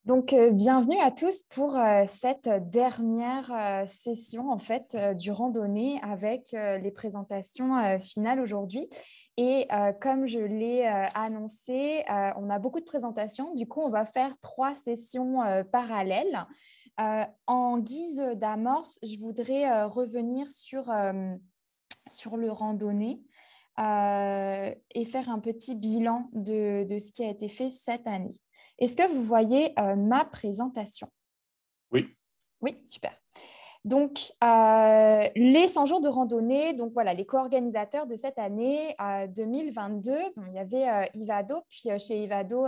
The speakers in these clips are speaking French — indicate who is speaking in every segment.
Speaker 1: Donc, bienvenue à tous pour cette dernière session en fait du randonnée avec les présentations finales aujourd'hui. Et comme je l'ai annoncé, on a beaucoup de présentations. Du coup, on va faire 3 sessions parallèles. En guise d'amorce, je voudrais revenir sur le randonnée et faire un petit bilan de ce qui a été fait cette année. Est-ce que vous voyez ma présentation?
Speaker 2: Oui,
Speaker 1: Oui, super. Donc, les 100 jours de randonnée, donc voilà, les co-organisateurs de cette année 2022, il y avait Ivado, puis chez Ivado,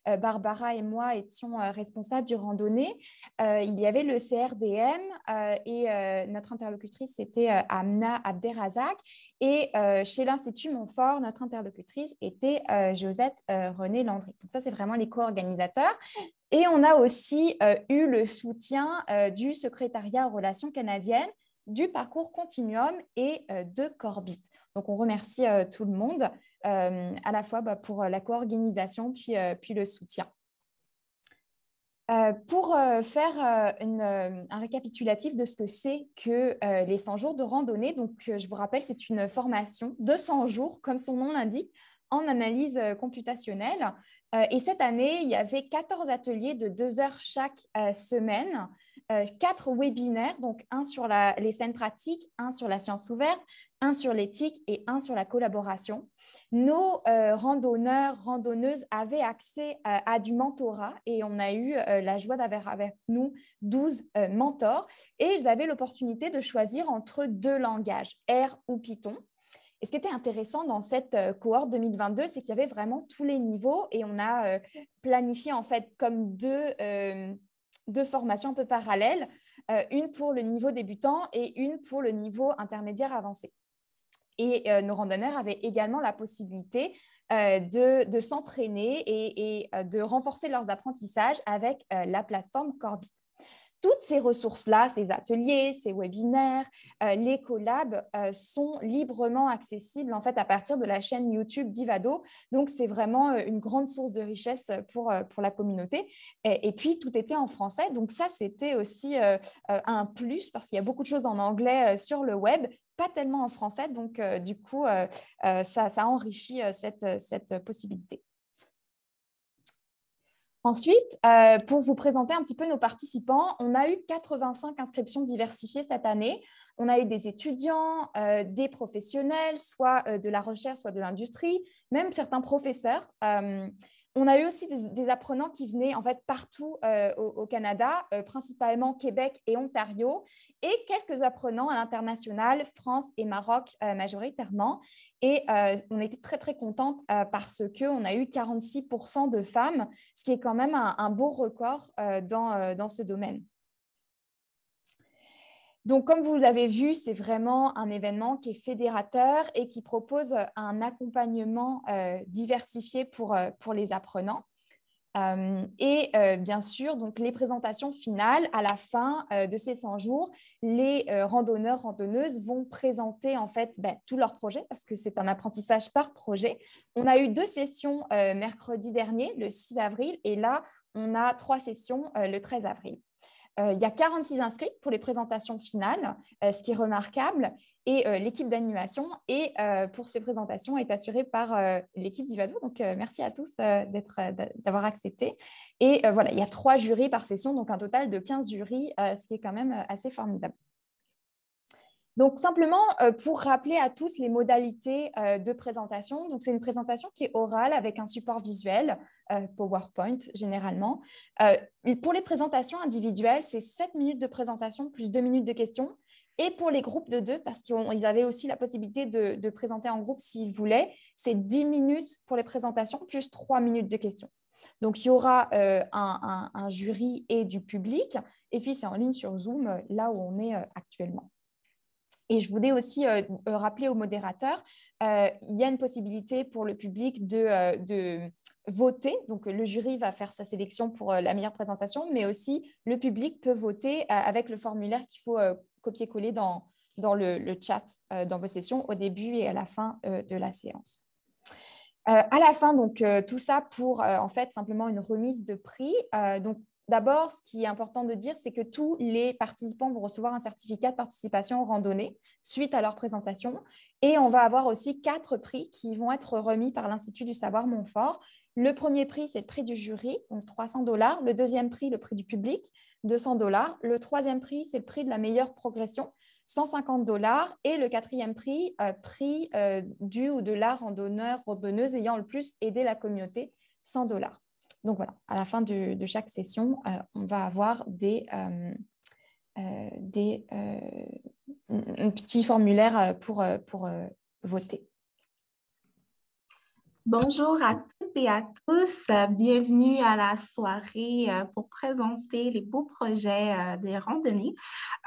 Speaker 1: Barbara et moi étions responsables du randonnée. Il y avait le CRDM et notre interlocutrice, c'était Amna Abderrazak. Et chez l'Institut Montfort, notre interlocutrice était Josette René Landry. Donc ça, c'est vraiment les co-organisateurs. Et on a aussi eu le soutien du secrétariat aux relations canadiennes, du parcours Continuum et de Corbit. Donc, on remercie tout le monde à la fois pour la co-organisation puis le soutien. Pour faire un récapitulatif de ce que c'est que les 100 jours de randonnée, donc je vous rappelle, c'est une formation de 100 jours, comme son nom l'indique, en analyse computationnelle. Et cette année, il y avait 14 ateliers de 2 heures chaque semaine, 4 webinaires, donc un sur les scènes pratiques, un sur la science ouverte, un sur l'éthique et un sur la collaboration. Nos randonneurs, randonneuses avaient accès à du mentorat et on a eu la joie d'avoir avec nous 12 mentors et ils avaient l'opportunité de choisir entre 2 langages, R ou Python. Et ce qui était intéressant dans cette cohorte 2022, c'est qu'il y avait vraiment tous les niveaux et on a planifié en fait comme deux formations un peu parallèles, une pour le niveau débutant et une pour le niveau intermédiaire avancé. Et nos randonneurs avaient également la possibilité de s'entraîner et de renforcer leurs apprentissages avec la plateforme Corbit. Toutes ces ressources-là, ces ateliers, ces webinaires, les collabs sont librement accessibles en fait à partir de la chaîne YouTube d'Ivado. Donc, c'est vraiment une grande source de richesse pour la communauté. Et puis, tout était en français. Donc, ça, c'était aussi un plus parce qu'il y a beaucoup de choses en anglais sur le web, pas tellement en français. Donc, du coup, ça enrichit cette possibilité. Ensuite, pour vous présenter un petit peu nos participants, on a eu 85 inscriptions diversifiées cette année. On a eu des étudiants, des professionnels, soit de la recherche, soit de l'industrie, même certains professeurs. On a eu aussi des apprenants qui venaient en fait partout au Canada, principalement Québec et Ontario, et quelques apprenants à l'international, France et Maroc majoritairement. Et on était très, très contente parce qu'on a eu 46% de femmes, ce qui est quand même un beau record dans ce domaine. Donc, comme vous l'avez vu, c'est vraiment un événement qui est fédérateur et qui propose un accompagnement diversifié pour les apprenants. Bien sûr, donc les présentations finales, à la fin de ces 100 jours, les randonneurs, randonneuses vont présenter en fait tous leurs projets parce que c'est un apprentissage par projet. On a eu 2 sessions mercredi dernier, le 6 avril, et là, on a 3 sessions le 13 avril. Il y a 46 inscrits pour les présentations finales, ce qui est remarquable. Et l'équipe d'animation pour ces présentations est assurée par l'équipe d'Ivado. Donc, merci à tous d'avoir accepté. Et voilà, il y a 3 jurys par session, donc un total de 15 jurys, ce qui est quand même assez formidable. Donc, simplement, pour rappeler à tous les modalités de présentation, donc c'est une présentation qui est orale avec un support visuel, PowerPoint généralement. Pour les présentations individuelles, c'est 7 minutes de présentation plus 2 minutes de questions. Et pour les groupes de 2, parce qu'ils avaient aussi la possibilité de présenter en groupe s'ils voulaient, c'est 10 minutes pour les présentations plus 3 minutes de questions. Donc, il y aura un jury et du public. Et puis, c'est en ligne sur Zoom, là où on est actuellement. Et je voulais aussi rappeler aux modérateurs, il y a une possibilité pour le public de voter. Donc, le jury va faire sa sélection pour la meilleure présentation, mais aussi le public peut voter avec le formulaire qu'il faut copier-coller dans le chat dans vos sessions au début et à la fin de la séance. À la fin, donc, tout ça pour en fait simplement une remise de prix. Donc, d'abord, ce qui est important de dire, c'est que tous les participants vont recevoir un certificat de participation aux randonnées suite à leur présentation. Et on va avoir aussi 4 prix qui vont être remis par l'Institut du Savoir Montfort. Le premier prix, c'est le prix du jury, donc $300. Le deuxième prix, le prix du public, $200. Le troisième prix, c'est le prix de la meilleure progression, $150. Et le quatrième prix, prix du ou de la randonneuse ayant le plus aidé la communauté, $100. Donc voilà, à la fin de chaque session, on va avoir un petit formulaire pour voter.
Speaker 2: Bonjour à toutes et à tous. Bienvenue à la soirée pour présenter les beaux projets des randonnées.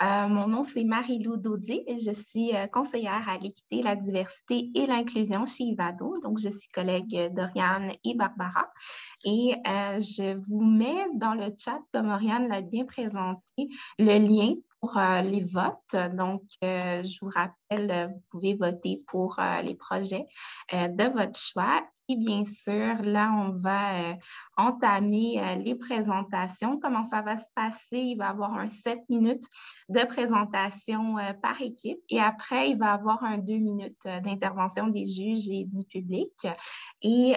Speaker 2: Mon nom, c'est Marie-Lou Daudier et je suis conseillère à l'équité, la diversité et l'inclusion chez Ivado. Donc, je suis collègue d'Oriane et Barbara. Et je vous mets dans le chat, comme Oriane l'a bien présenté, le lien pour les votes. Donc, je vous rappelle, vous pouvez voter pour les projets de votre choix. Et bien sûr, là, on va entamer les présentations. Comment ça va se passer? Il va y avoir un 7 minutes de présentation par équipe et après, il va y avoir un 2 minutes d'intervention des juges et du public. Et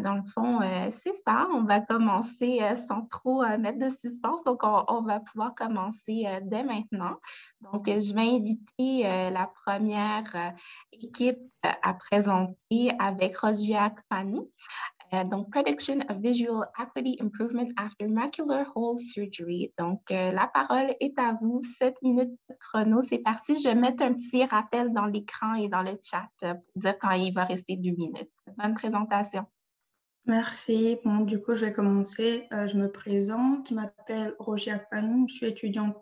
Speaker 2: dans le fond, c'est ça. On va commencer sans trop mettre de suspense. Donc, on va pouvoir commencer dès maintenant. Donc, je vais inviter la première équipe à présenter avec Rogia Kpanou. Donc, Prediction of Visual Acuity Improvement After Macular Hole Surgery. Donc, la parole est à vous. 7 minutes chrono, c'est parti. Je vais mettre un petit rappel dans l'écran et dans le chat pour dire quand il va rester 2 minutes. Bonne présentation.
Speaker 3: Merci. Bon, du coup, je vais commencer. Je me présente. Je m'appelle Rogia Kpanou. Je suis étudiante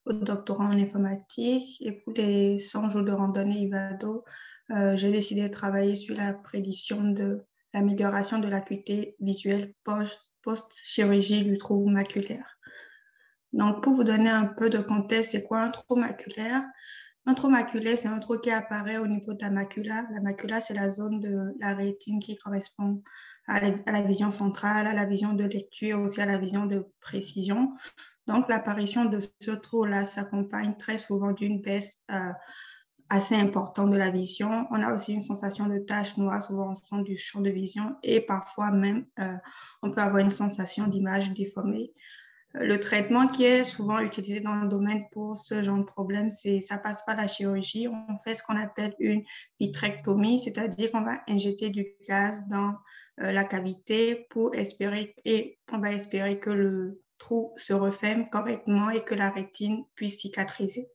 Speaker 3: au doctorat en informatique. Et pour les 100 jours de randonnée Ivado, j'ai décidé de travailler sur la prédiction de l'amélioration de l'acuité visuelle post-chirurgie du trou maculaire. Donc, pour vous donner un peu de contexte, c'est quoi un trou maculaire? Un trou maculaire, c'est un trou qui apparaît au niveau de la macula. La macula, c'est la zone de la rétine qui correspond à la vision centrale, à la vision de lecture, aussi à la vision de précision. Donc, l'apparition de ce trou-là s'accompagne très souvent d'une baisse assez importante de la vision. On a aussi une sensation de tache noire souvent au centre du champ de vision et parfois même, on peut avoir une sensation d'image déformée. Le traitement qui est souvent utilisé dans le domaine pour ce genre de problème, ça passe par la chirurgie. On fait ce qu'on appelle une vitrectomie, c'est-à-dire qu'on va injecter du gaz dans la cavité pour espérer, et on va espérer que le trou se referme correctement et que la rétine puisse cicatriser.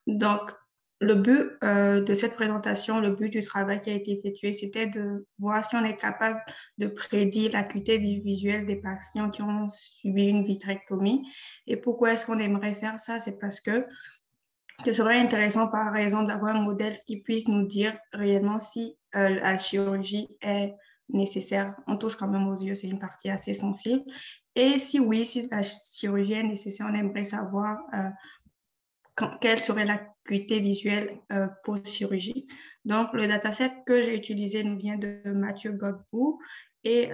Speaker 3: Donc, le but de cette présentation, le but du travail qui a été effectué, c'était de voir si on est capable de prédire l'acuité visuelle des patients qui ont subi une vitrectomie. Et pourquoi est-ce qu'on aimerait faire ça? C'est parce que ce serait intéressant, par exemple, d'avoir un modèle qui puisse nous dire réellement si la chirurgie est nécessaire. On touche quand même aux yeux, c'est une partie assez sensible. Et si oui, si la chirurgie est nécessaire, on aimerait savoir quelle serait l'acuité visuelle post-chirurgie. Donc, le dataset que j'ai utilisé nous vient de Mathieu Godbout et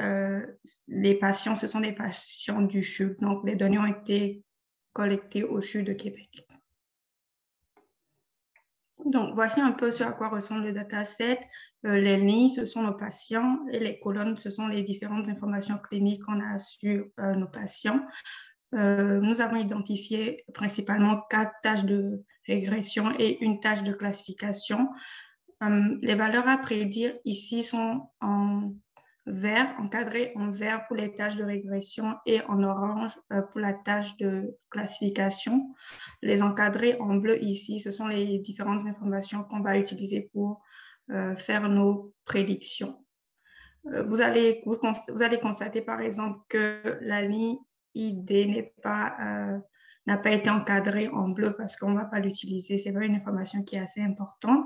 Speaker 3: les patients, ce sont des patients du CHU. Donc, les données ont été collectées au CHU de Québec. Donc, voici un peu ce à quoi ressemble le dataset. Les lignes, ce sont nos patients et les colonnes, ce sont les différentes informations cliniques qu'on a sur nos patients. Nous avons identifié principalement 4 tâches de régression et une tâche de classification. Les valeurs à prédire ici sont en vert, encadrées en vert pour les tâches de régression et en orange pour la tâche de classification. Les encadrés en bleu ici, ce sont les différentes informations qu'on va utiliser pour faire nos prédictions. Vous allez constater par exemple que la ligne ID n'a pas été encadrée en bleu parce qu'on ne va pas l'utiliser. C'est vraiment une information qui est assez importante.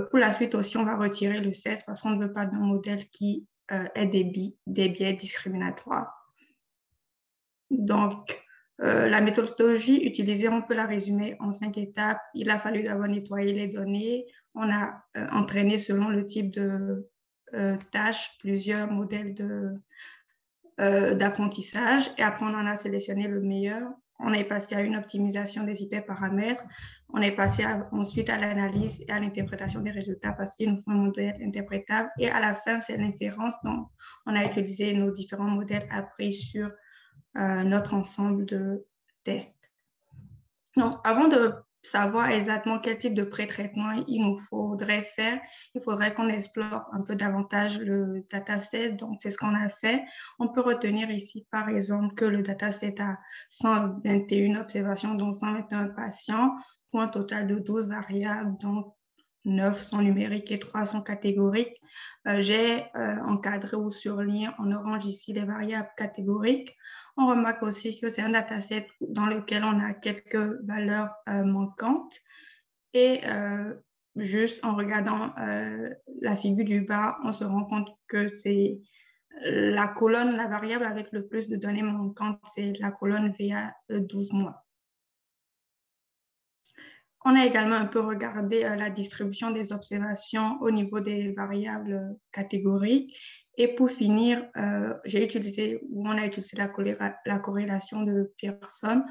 Speaker 3: Pour la suite aussi, on va retirer le 16 parce qu'on ne veut pas d'un modèle qui ait des biais discriminatoires. Donc, la méthodologie utilisée, on peut la résumer en 5 étapes. Il a fallu d'abord nettoyer les données. On a entraîné selon le type de tâches plusieurs modèles d'apprentissage. Et après, on en a sélectionné le meilleur. On est passé à une optimisation des hyperparamètres. On est passé ensuite à l'analyse et à l'interprétation des résultats parce qu'il nous faut un modèle interprétable. Et à la fin, c'est l'inférence. Donc, on a utilisé nos différents modèles appris sur notre ensemble de tests. Donc, avant de savoir exactement quel type de pré-traitement il nous faudrait faire, il faudrait qu'on explore un peu davantage le dataset. Donc, c'est ce qu'on a fait. On peut retenir ici, par exemple, que le dataset a 121 observations, donc 121 patients, pour un total de 12 variables, donc 9 sont numériques et 3 sont catégoriques. J'ai encadré ou surligné en orange ici les variables catégoriques. On remarque aussi que c'est un dataset dans lequel on a quelques valeurs manquantes. Et juste en regardant la figure du bas, on se rend compte que c'est la colonne, la variable avec le plus de données manquantes, c'est la colonne VA 12 mois. On a également un peu regardé la distribution des observations au niveau des variables catégoriques. Et pour finir, on a utilisé la corrélation de Pearson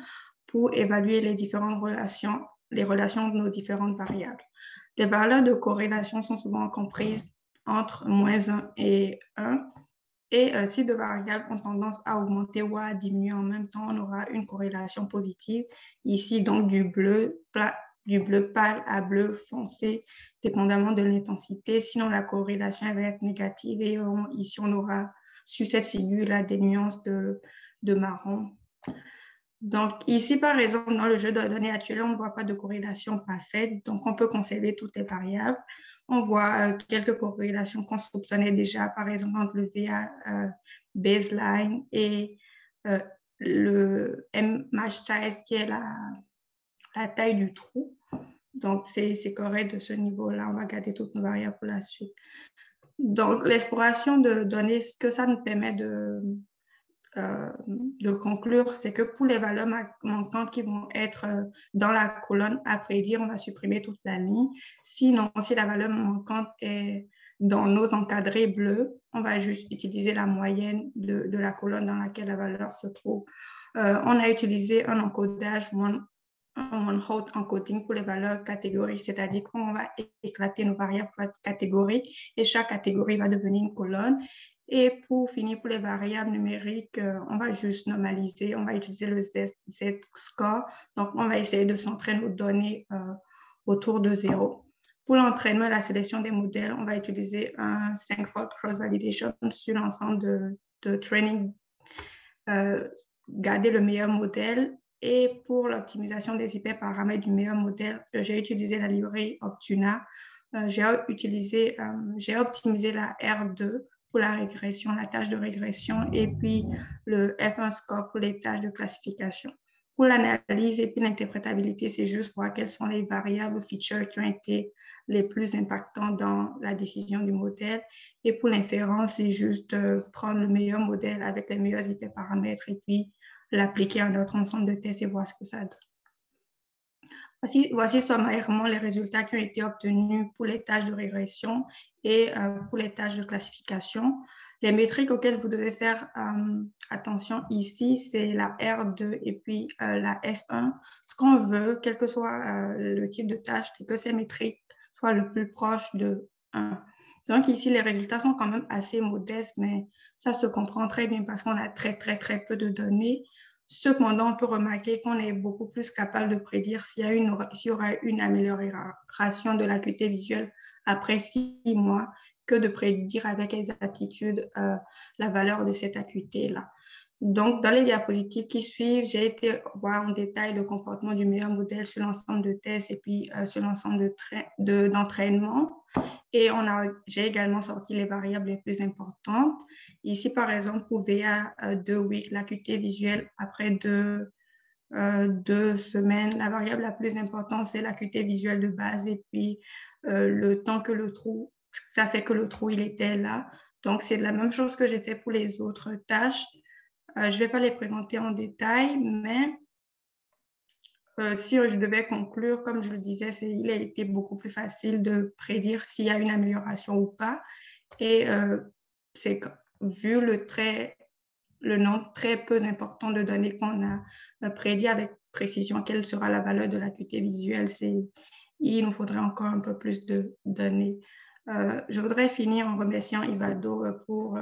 Speaker 3: pour évaluer les relations de nos différentes variables. Les valeurs de corrélation sont souvent comprises entre -1 et 1. Et si deux variables ont tendance à augmenter ou à diminuer en même temps, on aura une corrélation positive. Ici, donc, du bleu pâle à bleu foncé, dépendamment de l'intensité. Sinon, la corrélation va être négative. Et ici, on aura sur cette figure-là des nuances de marron. Donc, ici, par exemple, dans le jeu de données actuel, on ne voit pas de corrélation parfaite. Donc, on peut conserver toutes les variables. On voit quelques corrélations qu'on soupçonnait déjà, par exemple, entre le VA baseline et le M-match size, qui est la taille du trou. Donc, c'est correct de ce niveau-là. On va garder toutes nos variables pour la suite. Donc, l'exploration de données, ce que ça nous permet de conclure, c'est que pour les valeurs manquantes qui vont être dans la colonne à prédire, on va supprimer toute la ligne. Sinon, si la valeur manquante est dans nos encadrés bleus, on va juste utiliser la moyenne de la colonne dans laquelle la valeur se trouve. On a utilisé un encodage one-hot encoding pour les valeurs catégories, c'est-à-dire qu'on va éclater nos variables catégories et chaque catégorie va devenir une colonne. Et pour finir, pour les variables numériques, on va juste normaliser, on va utiliser le Z-score. Donc, on va essayer de centrer nos données autour de 0. Pour l'entraînement et la sélection des modèles, on va utiliser un 5-fold cross-validation sur l'ensemble de training, garder le meilleur modèle. Et pour l'optimisation des hyperparamètres du meilleur modèle, j'ai utilisé la librairie Optuna. J'ai optimisé la R2 pour la régression, la tâche de régression, et puis le F1 score pour les tâches de classification. Pour l'analyse et puis l'interprétabilité, c'est juste voir quelles sont les variables ou features qui ont été les plus impactantes dans la décision du modèle. Et pour l'inférence, c'est juste prendre le meilleur modèle avec les meilleurs hyperparamètres et puis l'appliquer à notre ensemble de tests et voir ce que ça donne. Voici sommairement les résultats qui ont été obtenus pour les tâches de régression et pour les tâches de classification. Les métriques auxquelles vous devez faire attention ici, c'est la R2 et puis la F1. Ce qu'on veut, quel que soit le type de tâche, c'est que ces métriques soient le plus proches de 1. Donc ici, les résultats sont quand même assez modestes, mais ça se comprend très bien parce qu'on a très peu de données. Cependant, on peut remarquer qu'on est beaucoup plus capable de prédire s'il y aura une amélioration de l'acuité visuelle après 6 mois que de prédire avec exactitude la valeur de cette acuité-là. Donc, dans les diapositives qui suivent, j'ai été voir en détail le comportement du meilleur modèle sur l'ensemble de tests et puis sur l'ensemble d'entraînement. Et j'ai également sorti les variables les plus importantes. Ici, par exemple, pour VA2 week, l'acuité visuelle après 2 semaines, la variable la plus importante, c'est l'acuité visuelle de base et puis le temps que le trou, ça fait que le trou, il était là. Donc, c'est la même chose que j'ai fait pour les autres tâches. Je ne vais pas les présenter en détail, mais si je devais conclure, comme je le disais, il a été beaucoup plus facile de prédire s'il y a une amélioration ou pas. Et c'est vu le trait le nombre très peu important de données qu'on a prédit avec précision quelle sera la valeur de l'acuité visuelle. Il nous faudrait encore un peu plus de données. Je voudrais finir en remerciant Ivado pour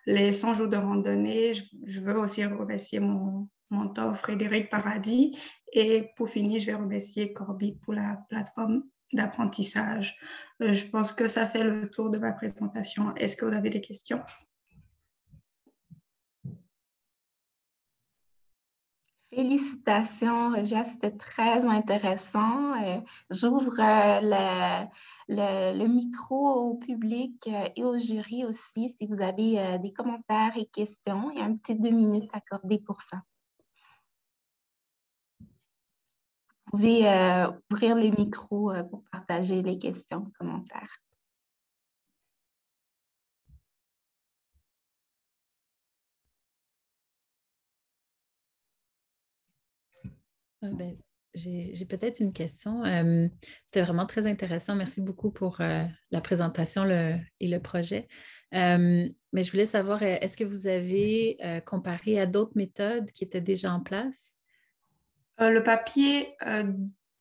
Speaker 3: les 100 jours de randonnée. Je veux aussi remercier mon mentor Frédéric Paradis. Et pour finir, je vais remercier Corbit pour la plateforme d'apprentissage. Je pense que ça fait le tour de ma présentation. Est-ce que vous avez des questions?
Speaker 2: Félicitations, Rogia, c'était très intéressant. J'ouvre le micro au public et au jury aussi si vous avez des commentaires et questions. Il y a un petit 2 minutes accordées pour ça. Vous pouvez ouvrir le micro pour partager les questions, commentaires.
Speaker 4: J'ai peut-être une question. C'était vraiment très intéressant. Merci beaucoup pour la présentation et le projet. Mais je voulais savoir, est-ce que vous avez comparé à d'autres méthodes qui étaient déjà en place?
Speaker 3: Le papier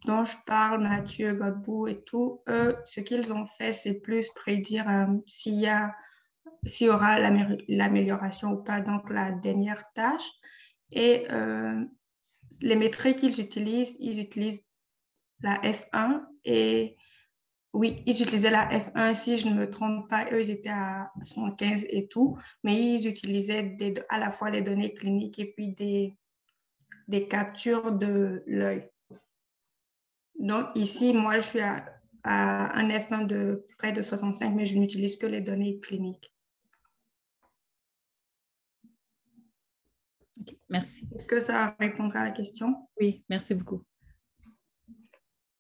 Speaker 3: dont je parle, Mathieu, Godbout et tout, eux, ce qu'ils ont fait, c'est plus prédire s'il y aura l'amélioration ou pas, donc la dernière tâche. Et les métriques qu'ils utilisent, ils utilisent la F1 et oui, ils utilisaient la F1, si je ne me trompe pas, eux, ils étaient à 115 et tout, mais ils utilisaient à la fois les données cliniques et puis des captures de l'œil. Donc ici, moi, je suis à un F1 de près de 65, mais je n'utilise que les données cliniques.
Speaker 4: Okay, merci.
Speaker 3: Est-ce que ça répondra à la question?
Speaker 4: Oui, merci beaucoup.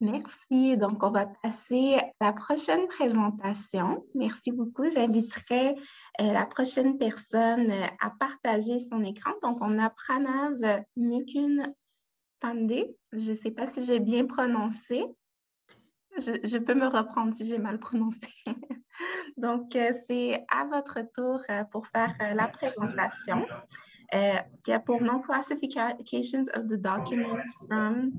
Speaker 2: Merci. Donc, on va passer à la prochaine présentation. Merci beaucoup. J'inviterai la prochaine personne à partager son écran. Donc, on a Pranav Mukun Pandey. Je ne sais pas si j'ai bien prononcé. Je peux me reprendre si j'ai mal prononcé. Donc, c'est à votre tour pour faire la présentation qui a pour nom Classifications of the Documents from...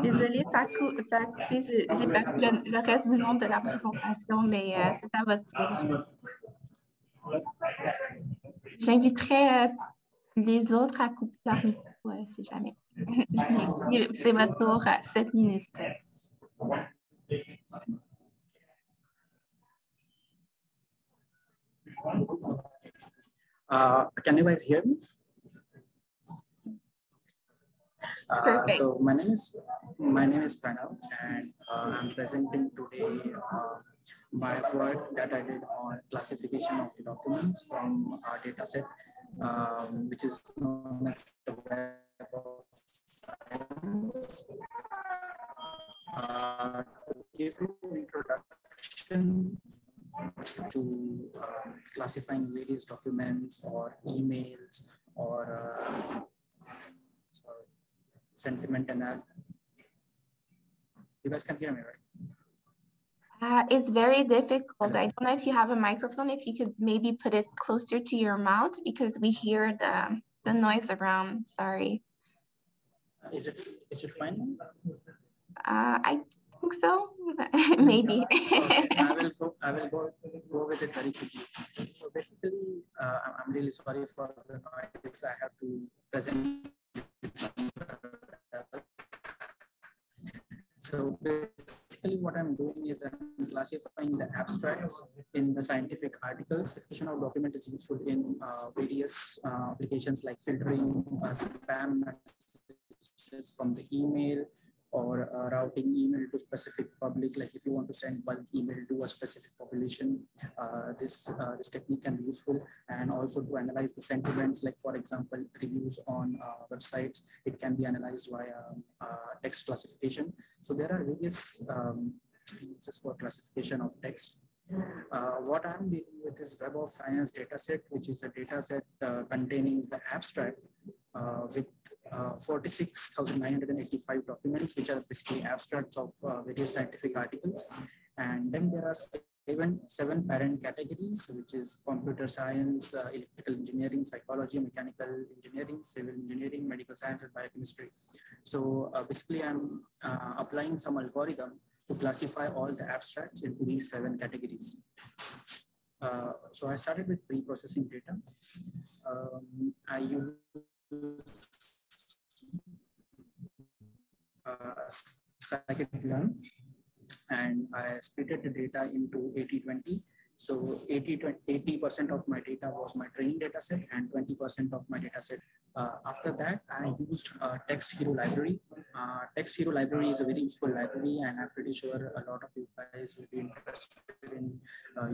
Speaker 2: Désolée, ça a coupé, je n'ai pas vu le reste du nom de la présentation, mais c'est à votre tour. J'inviterai les autres à couper leur micro, si jamais. Merci, c'est votre tour, 7 minutes.
Speaker 5: Can you guys hear me? So my name is Pranav, and I'm presenting today my work that I did on classification of the documents from our dataset, which is known as the Web of Science. To give you an introduction to classifying various documents or emails or sentiment and you guys can hear me, right?
Speaker 2: It's very difficult. I don't know if you have a microphone, if you could maybe put it closer to your mouth because we hear the noise around. Sorry.
Speaker 5: Is it fine?
Speaker 2: I think so. Maybe.
Speaker 5: I will go with it very quickly. So basically, I'm really sorry for the noise. I have to present. So basically what I'm doing is I'm classifying the abstracts in the scientific articles. Classification of document is useful in various applications like filtering spam messages from the email or routing email to specific public. Like if you want to send bulk email to a specific population, this technique can be useful, and also to analyze the sentiments, like for example, reviews on websites. It can be analyzed via text classification. So there are various uses for classification of text. What I'm dealing with is Web of Science dataset, which is a dataset containing the abstract with 46,985 documents, which are basically abstracts of various scientific articles. And then there are seven parent categories, which is computer science, electrical engineering, psychology, mechanical engineering, civil engineering, medical science, and biochemistry. So basically, I'm applying some algorithm to classify all the abstracts into these 7 categories. So I started with pre-processing data. I use scikit-learn, and I split the data into 80-20. So 80% of my data was my training data set and 20% of my data set. After that, I used TextHero library. TextHero library is a very useful library, and I'm pretty sure a lot of you guys will be interested in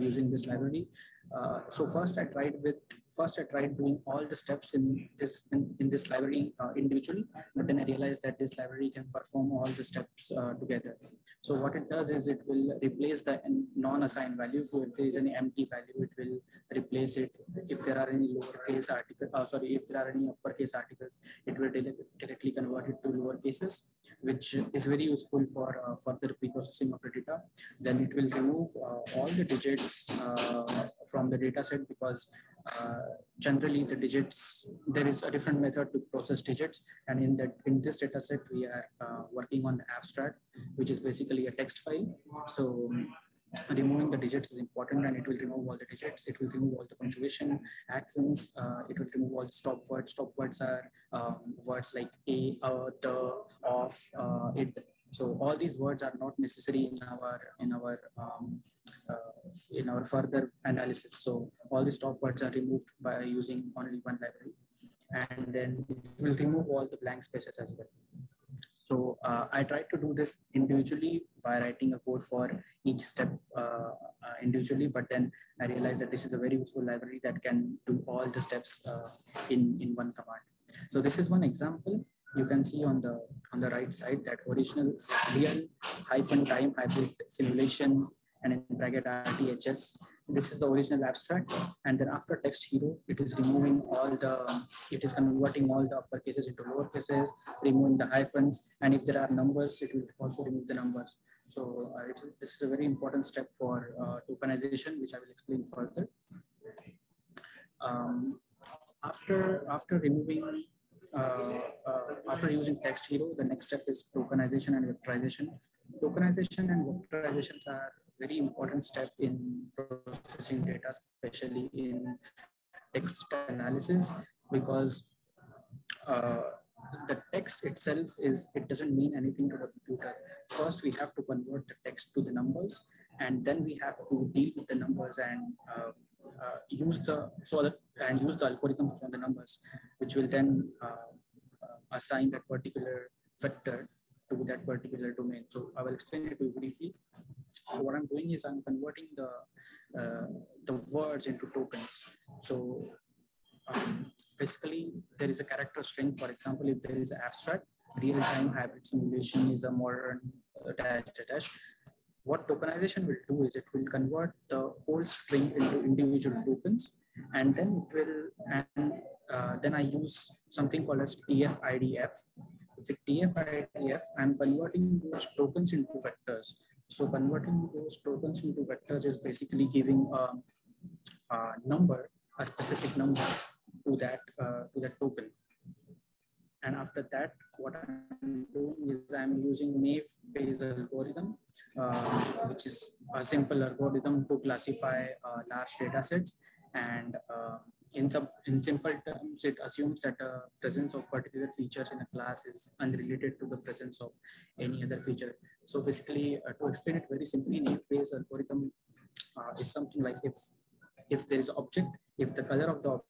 Speaker 5: using this library. So first I tried doing all the steps in this library individually, but then I realized that this library can perform all the steps together. So what it does is it will replace the non-assigned value. So if there is any empty value, it will replace it. If there are any lowercase articles, if there are any uppercase articles, it will directly convert it to lower cases, which is very useful for further pre-processing of the data. Then it will remove all the digits from the data set, because generally the digits, there is a different method to process digits, and in this data set we are working on the abstract, which is basically a text file. So removing the digits is important, and it will remove all the digits. It will remove all the punctuation, accents. It will remove all the stop words. Stop words are words like a, the, of, it. So all these words are not necessary in our further analysis. So all the stop words are removed by using only one library, and then it will remove all the blank spaces as well. So I tried to do this individually by writing a code for each step individually, but then I realized that this is a very useful library that can do all the steps in one command. So this is one example. You can see on the right side that original real -time hybrid simulation, and in bracket RTHS. This is the original abstract, and then after TextHero, it is converting all the upper cases into lower cases, removing the hyphens, and if there are numbers, it will also remove the numbers. So this is a very important step for tokenization, which I will explain further. After removing. After using TextHero, the next step is tokenization and vectorization. Tokenization and vectorizations are very important step in processing data, especially in text analysis, because the text itself it doesn't mean anything to the computer. First, we have to convert the text to the numbers, and then we have to deal with the numbers and use the algorithm from the numbers, which will then assign that particular vector to that particular domain. So I will explain it to you briefly. So what I'm doing is I'm converting the words into tokens. So basically, there is a character string. For example, if there is an abstract, real-time hybrid simulation is a modern dash. What tokenization will do is it will convert the whole string into individual tokens, and then it will, then I use something called as TF-IDF. With TF-IDF, I'm converting those tokens into vectors. So converting those tokens into vectors is basically giving a number, a specific number to that token. And after that, what I'm doing is I'm using Naive-Bayes algorithm, which is a simple algorithm to classify large data sets. And in simple terms, it assumes that the presence of particular features in a class is unrelated to the presence of any other feature. So basically, to explain it very simply, Naive-Bayes algorithm is something like if there is an object, if the color of the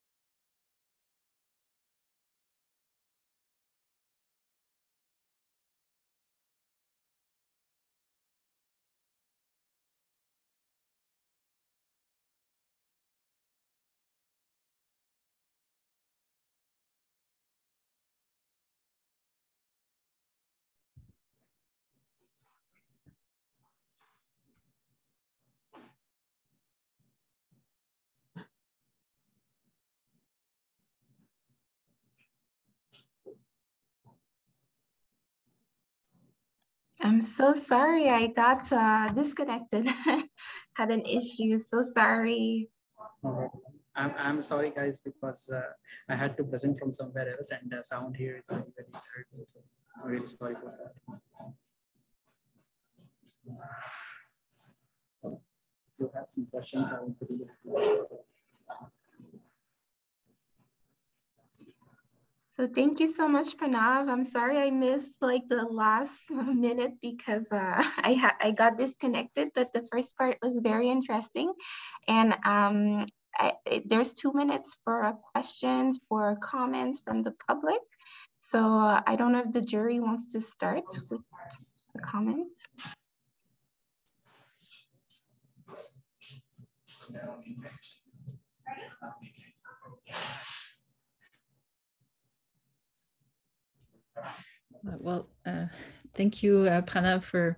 Speaker 2: I'm so sorry I got disconnected. had an issue. So sorry.
Speaker 5: Okay. I'm sorry, guys, because I had to present from somewhere else, and the sound here is very, very terrible. So I'm really sorry for that. If you have some questions, I will put it.
Speaker 2: So thank you so much, Pranav. I'm sorry I missed like the last minute because I got disconnected, but the first part was very interesting. And there's 2 minutes for questions, for comments from the public. So I don't know if the jury wants to start with the comments.
Speaker 4: Well, thank you, Pranav, for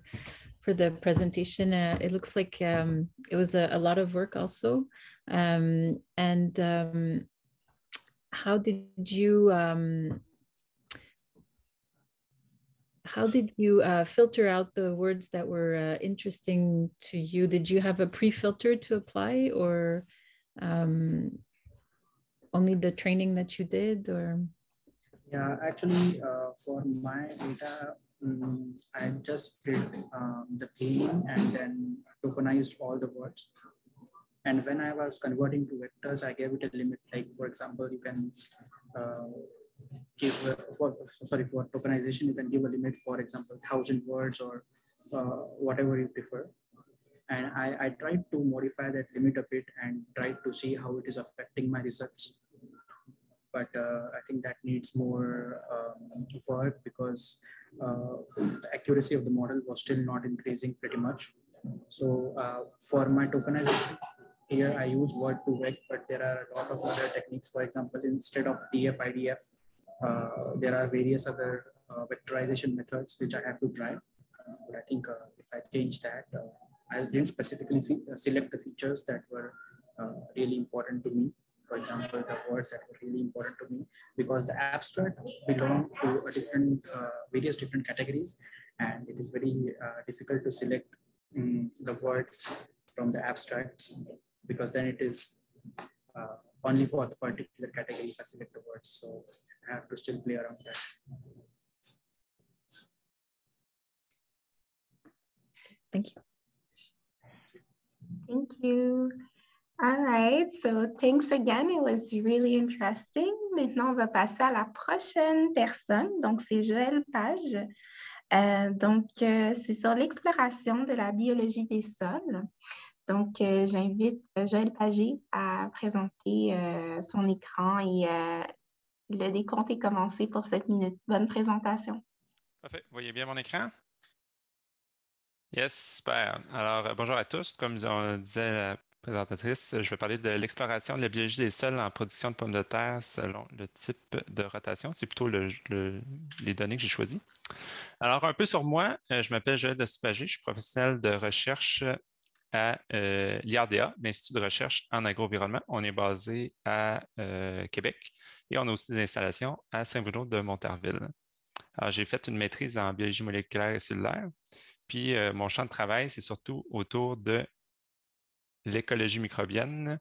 Speaker 4: the presentation. It looks like it was a lot of work also. How did you filter out the words that were interesting to you? Did you have a pre-filter to apply, or only the training that you did, or?
Speaker 5: Yeah, actually, for my data, I just did the cleaning and then tokenized all the words. And when I was converting to vectors, I gave it a limit. Like, for example, you can give, for tokenization, you can give a limit, for example, 1,000 words or whatever you prefer. And I tried to modify that limit a bit and tried to see how it is affecting my research. But I think that needs more work because the accuracy of the model was still not increasing pretty much. So for my tokenization, here I use word2vec, but there are a lot of other techniques. For example, instead of DF, IDF, there are various other vectorization methods which I have to try. But I think if I change that, I didn't specifically select the features that were really important to me. For example, the words that were really important to me, because the abstract belong to a different, various different categories, and it is very difficult to select the words from the abstracts, because then it is only for the particular category if I select the words. So I have to still play around that.
Speaker 4: Thank you.
Speaker 2: Thank you. All right, so thanks again. It was really interesting. Maintenant, on va passer à la prochaine personne. Donc, c'est Joël Page. C'est sur l'exploration de la biologie des sols. Donc, j'invite Joël Pagé à présenter son écran et le décompte est commencé pour 7 minutes. Bonne présentation.
Speaker 6: Parfait. Vous voyez bien mon écran? Yes, super. Alors, bonjour à tous. Comme on disait la présentatrice, je vais parler de l'exploration de la biologie des sols en production de pommes de terre selon le type de rotation. C'est plutôt les données que j'ai choisies. Alors, un peu sur moi, je m'appelle Joël Pagé, je suis professionnel de recherche à l'IRDA, l'Institut de recherche en agroenvironnement. On est basé à Québec et on a aussi des installations à Saint-Bruno de Montarville. Alors, j'ai fait une maîtrise en biologie moléculaire et cellulaire. Puis, mon champ de travail, c'est surtout autour de l'écologie microbienne,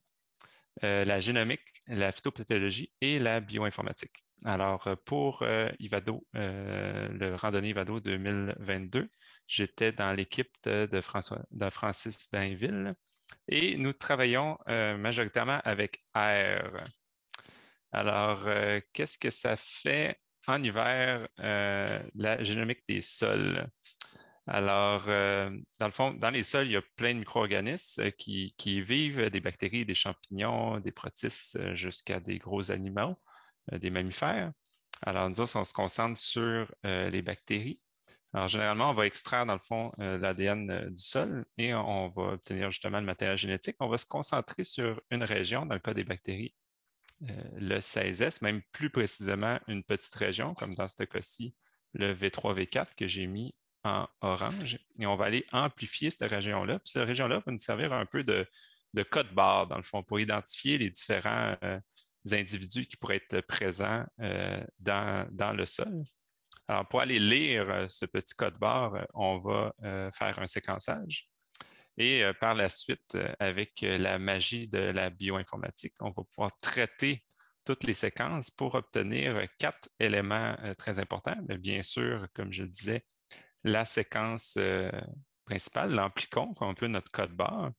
Speaker 6: la génomique, la phytopathologie et la bioinformatique. Alors, pour Ivado, le randonnée Ivado 2022, j'étais dans l'équipe de Francis Bainville et nous travaillons majoritairement avec R. Alors, qu'est-ce que ça fait en hiver, la génomique des sols? Alors, dans le fond, dans les sols, il y a plein de micro-organismes qui vivent, des bactéries, des champignons, des protistes, jusqu'à des gros animaux, des mammifères. Alors, nous autres, on se concentre sur les bactéries. Alors, généralement, on va extraire, dans le fond, l'ADN du sol et on va obtenir justement le matériel génétique. On va se concentrer sur une région, dans le cas des bactéries, le 16S, même plus précisément une petite région, comme dans ce cas-ci, le V3, V4 que j'ai mis en orange. Et on va aller amplifier cette région-là. Puis cette région-là va nous servir un peu de code-barre, dans le fond, pour identifier les différents individus qui pourraient être présents dans le sol. Alors, pour aller lire ce petit code-barre, on va faire un séquençage. Et par la suite, avec la magie de la bioinformatique, on va pouvoir traiter toutes les séquences pour obtenir 4 éléments très importants. Mais bien sûr, comme je le disais, la séquence principale, l'amplicon, un peu notre code barre.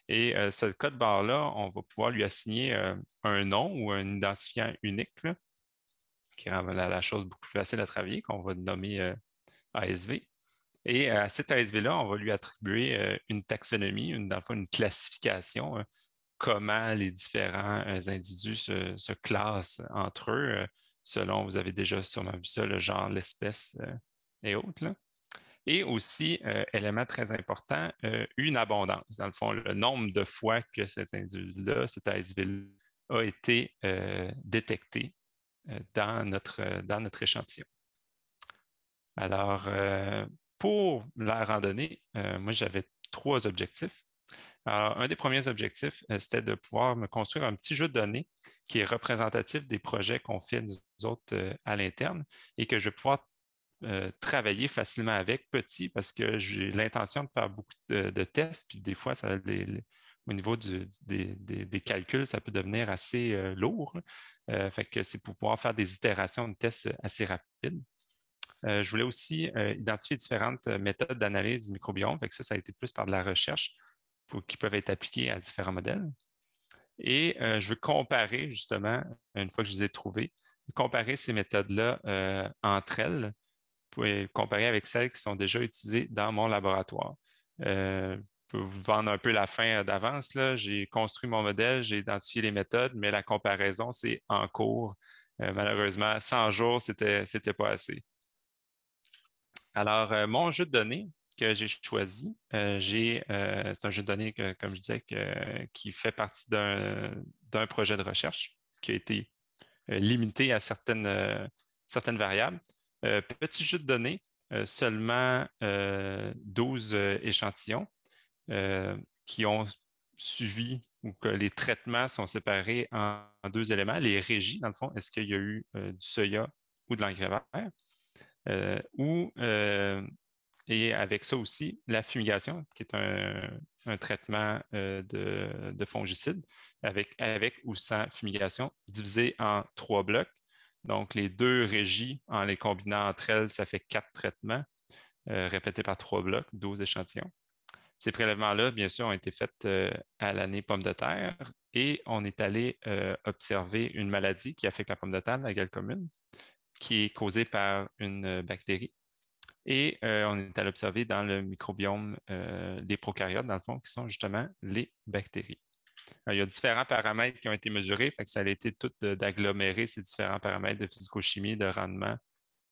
Speaker 6: Et ce code barre-là, on va pouvoir lui assigner un nom ou un identifiant unique, là, qui rend la chose beaucoup plus facile à travailler, qu'on va nommer ASV. Et à cet ASV-là, on va lui attribuer une taxonomie, dans le fond, une classification, comment les différents individus se classent entre eux, selon, vous avez déjà sûrement vu ça, le genre, l'espèce et autres, là. Et aussi, élément très important, une abondance. Dans le fond, le nombre de fois que cet individu-là, cet ASV-là, a été détecté dans notre échantillon. Alors, pour la randonnée, moi, j'avais 3 objectifs. Alors, un des premiers objectifs, c'était de pouvoir me construire un petit jeu de données qui est représentatif des projets qu'on fait nous autres à l'interne et que je vais pouvoir travailler facilement avec, petit, parce que j'ai l'intention de faire beaucoup de tests, puis des fois, au niveau des calculs, ça peut devenir assez lourd. Fait que c'est pour pouvoir faire des itérations de tests assez rapides. Je voulais aussi identifier différentes méthodes d'analyse du microbiome. Fait que ça a été plus par de la recherche qui peuvent être appliquées à différents modèles. Et je veux comparer, justement, une fois que je les ai trouvées, comparer ces méthodes-là entre elles, pour comparer avec celles qui sont déjà utilisées dans mon laboratoire. Je peux vous vendre un peu la fin d'avance. J'ai construit mon modèle, j'ai identifié les méthodes, mais la comparaison, c'est en cours. Malheureusement, 100 jours, c'était pas assez. Alors, mon jeu de données que j'ai choisi, c'est un jeu de données, comme je disais, qui fait partie d'un projet de recherche qui a été limité à certaines variables. Petit jeu de données, seulement 12 échantillons qui ont suivi ou que les traitements sont séparés en 2 éléments. Les régies, dans le fond, est-ce qu'il y a eu du soya ou de l'engrais vert? Et avec ça aussi, la fumigation, qui est un traitement de fongicide, avec ou sans fumigation, divisé en 3 blocs. Donc, les 2 régies, en les combinant entre elles, ça fait 4 traitements, répétés par 3 blocs, 12 échantillons. Ces prélèvements-là, bien sûr, ont été faits à l'année pomme de terre et on est allé observer une maladie qui affecte la pomme de terre, la gale commune, qui est causée par une bactérie. Et on est allé observer dans le microbiome les prokaryotes, dans le fond, qui sont justement les bactéries. Alors, il y a différents paramètres qui ont été mesurés, fait que ça a été tout d'agglomérer ces différents paramètres de physico-chimie, de rendement,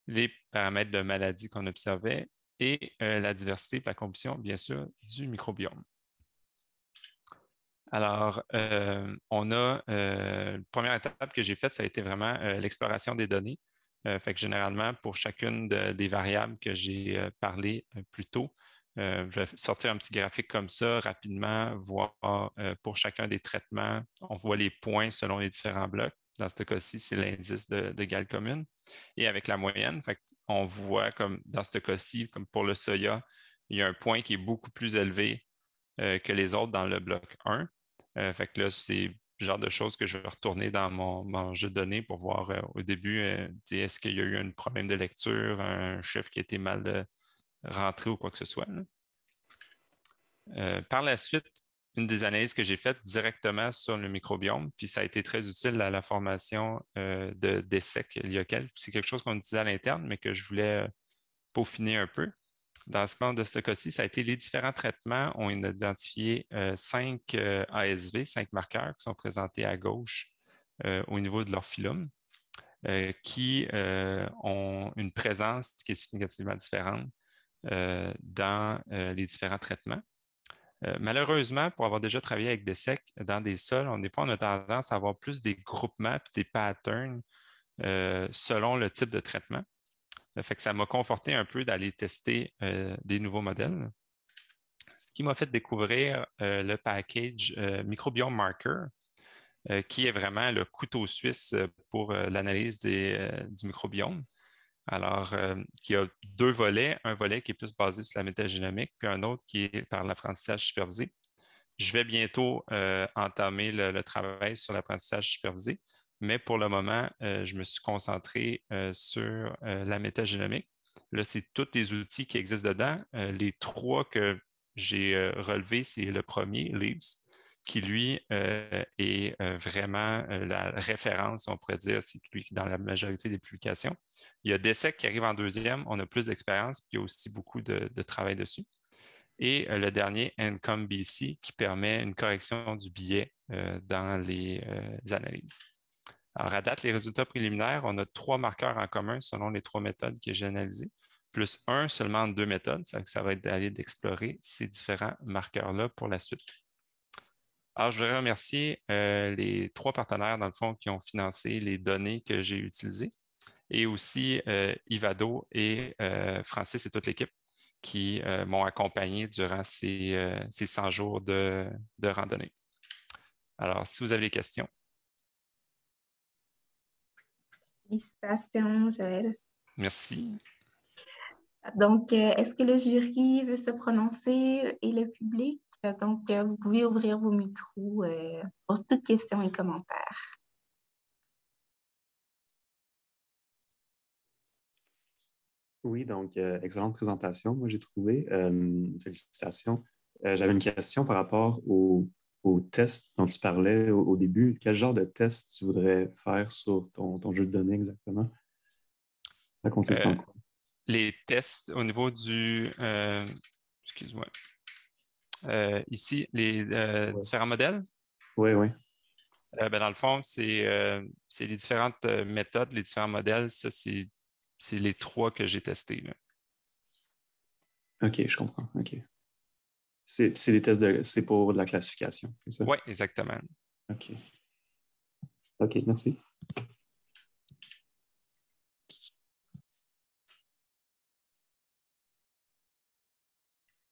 Speaker 6: les paramètres de maladie qu'on observait et la diversité et la composition, bien sûr, du microbiome. Alors, la première étape que j'ai faite, ça a été vraiment l'exploration des données. Fait que généralement, pour chacune des variables que j'ai parlé plus tôt, je vais sortir un petit graphique comme ça rapidement, voir pour chacun des traitements, on voit les points selon les différents blocs. Dans ce cas-ci, c'est l'indice de gale commune. Et avec la moyenne, fait on voit comme dans ce cas-ci, comme pour le soya, il y a un point qui est beaucoup plus élevé que les autres dans le bloc 1. Fait que là, c'est le genre de choses que je vais retourner dans mon jeu de données pour voir au début, est-ce qu'il y a eu un problème de lecture, un chiffre qui a été mal rentré ou quoi que ce soit. Par la suite, une des analyses que j'ai faites directement sur le microbiome, puis ça a été très utile à la formation d'essais Lyoquel. C'est quelque chose qu'on utilisait à l'interne, mais que je voulais peaufiner un peu. Dans ce cas-ci, ça a été les différents traitements. On a identifié 5 ASV, 5 marqueurs qui sont présentés à gauche au niveau de leur phylum, qui ont une présence qui est significativement différente dans les différents traitements. Malheureusement, pour avoir déjà travaillé avec des secs dans des sols, on a tendance à avoir plus des groupements et des patterns selon le type de traitement. Fait que ça m'a conforté un peu d'aller tester des nouveaux modèles. Ce qui m'a fait découvrir le package Microbiome Marker, qui est vraiment le couteau suisse pour l'analyse du microbiome. Alors, qui a deux volets, un volet qui est plus basé sur la métagénomique, puis un autre qui est par l'apprentissage supervisé. Je vais bientôt entamer le travail sur l'apprentissage supervisé, mais pour le moment, je me suis concentré sur la métagénomique. Là, c'est tous les outils qui existent dedans. Les trois que j'ai relevés, c'est le premier, Leaves, qui lui est vraiment la référence, on pourrait dire, c'est lui dans la majorité des publications. Il y a DESEC qui arrive en deuxième, on a plus d'expérience, puis il y a aussi beaucoup de travail dessus. Et le dernier, Encom BC, qui permet une correction du biais dans les analyses. Alors, à date, les résultats préliminaires, on a 3 marqueurs en commun selon les 3 méthodes que j'ai analysées, plus un seulement de 2 méthodes, ça va être d'aller d'explorer ces différents marqueurs-là pour la suite. Alors, je voudrais remercier les 3 partenaires, dans le fond, qui ont financé les données que j'ai utilisées, et aussi Ivado et Francis et toute l'équipe qui m'ont accompagné durant ces 100 jours de randonnée. Alors, si vous avez des questions.
Speaker 2: Félicitations, Joël.
Speaker 6: Merci.
Speaker 2: Donc, est-ce que le jury veut se prononcer et le public? Donc, vous pouvez ouvrir vos micros pour toutes questions et commentaires.
Speaker 7: Oui, donc, excellente présentation, moi j'ai trouvé. Félicitations. J'avais une question par rapport au test dont tu parlais au début. Quel genre de test tu voudrais faire sur ton jeu de données exactement? Ça consiste en quoi?
Speaker 6: Les tests au niveau du... excuse-moi. Ici, les différents modèles?
Speaker 7: Oui, oui.
Speaker 6: Dans le fond, c'est les différentes méthodes, les différents modèles. Ça, c'est les 3 que j'ai testés. Là.
Speaker 7: OK, je comprends. OK. C'est des tests c'est pour de la classification, c'est ça?
Speaker 6: Oui, exactement.
Speaker 7: OK. OK, merci.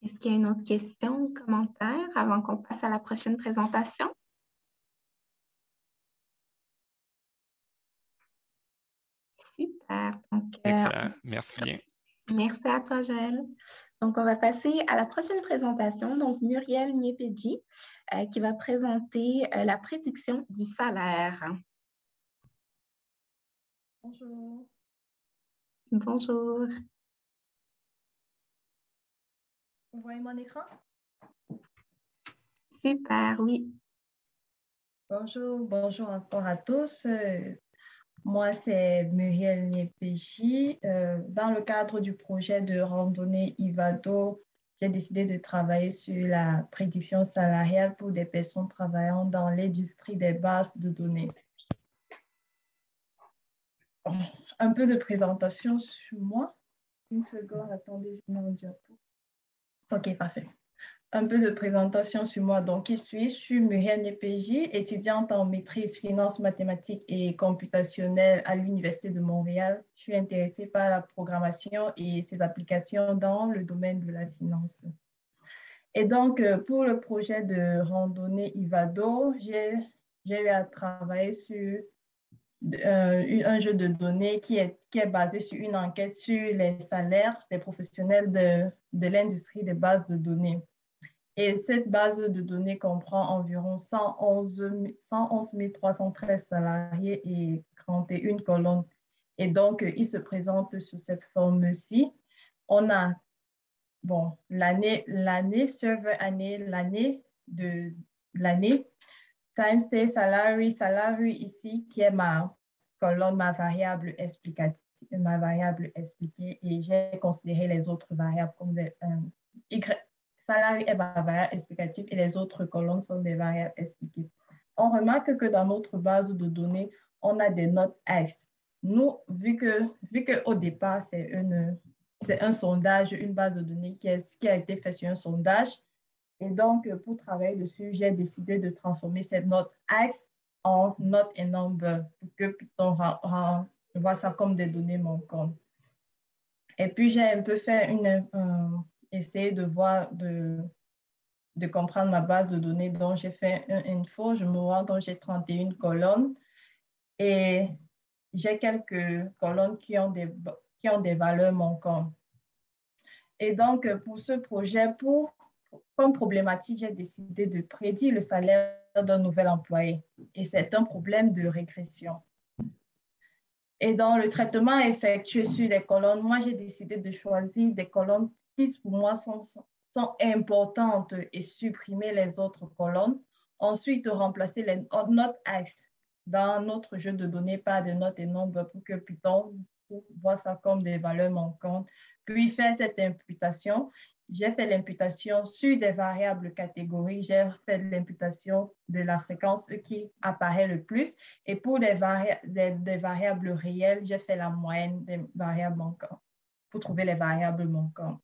Speaker 2: Est-ce qu'il y a une autre question ou commentaire avant qu'on passe à la prochaine présentation? Super. Donc,
Speaker 6: excellent. Merci bien.
Speaker 2: Merci à toi, Joël. Donc, on va passer à la prochaine présentation. Donc, Muriel Nyepedji qui va présenter la prédiction du salaire.
Speaker 8: Bonjour.
Speaker 2: Bonjour.
Speaker 8: Vous voyez mon écran?
Speaker 2: Super, oui.
Speaker 8: Bonjour encore à tous. Moi, c'est Muriel Nyepedji. Dans le cadre du projet de randonnée Ivado, j'ai décidé de travailler sur la prédiction salariale pour des personnes travaillant dans l'industrie des bases de données. Un peu de présentation sur moi. Une seconde, attendez, je mets mon diapo. OK, parfait. Un peu de présentation sur moi. Donc, qui suis-je? Je suis Muriel Nyepedji, étudiante en maîtrise finance mathématiques et computationnelle à l'Université de Montréal. Je suis intéressée par la programmation et ses applications dans le domaine de la finance. Et donc, pour le projet de randonnée Ivado, j'ai eu à travailler sur un jeu de données qui est basé sur une enquête sur les salaires des professionnels de l'industrie des bases de données. Et cette base de données comprend environ 111 313 salariés et 31 colonnes. Et donc, il se présente sous cette forme-ci. On a, bon, l'année, server année, l'année de l'année, times day salary ici, qui est ma colonne, ma variable expliquée, et j'ai considéré les autres variables comme des salary est ma variable explicative et les autres colonnes sont des variables expliquées. On remarque que dans notre base de données, on a des notes X. Nous, vu qu'au départ, c'est un sondage, une base de données qui a été faite sur un sondage, et donc, pour travailler dessus, j'ai décidé de transformer cette note X en note et number pour que Python voit ça comme des données manquantes. Et puis, j'ai un peu fait essayer de comprendre ma base de données dont j'ai fait un info. Je me vois dont j'ai 31 colonnes et j'ai quelques colonnes qui ont qui ont des valeurs manquantes. Et donc, pour ce projet, comme problématique, j'ai décidé de prédire le salaire d'un nouvel employé. Et c'est un problème de régression. Et dans le traitement effectué sur les colonnes, moi, j'ai décidé de choisir des colonnes qui, pour moi, sont importantes et supprimer les autres colonnes. Ensuite, remplacer les notes axes dans notre jeu de données par des notes et nombres pour que Python voit ça comme des valeurs manquantes. Puis faire cette imputation. J'ai fait l'imputation sur des variables catégories. J'ai fait l'imputation de la fréquence qui apparaît le plus. Et pour des variables réelles, j'ai fait la moyenne des variables manquantes pour trouver les variables manquantes.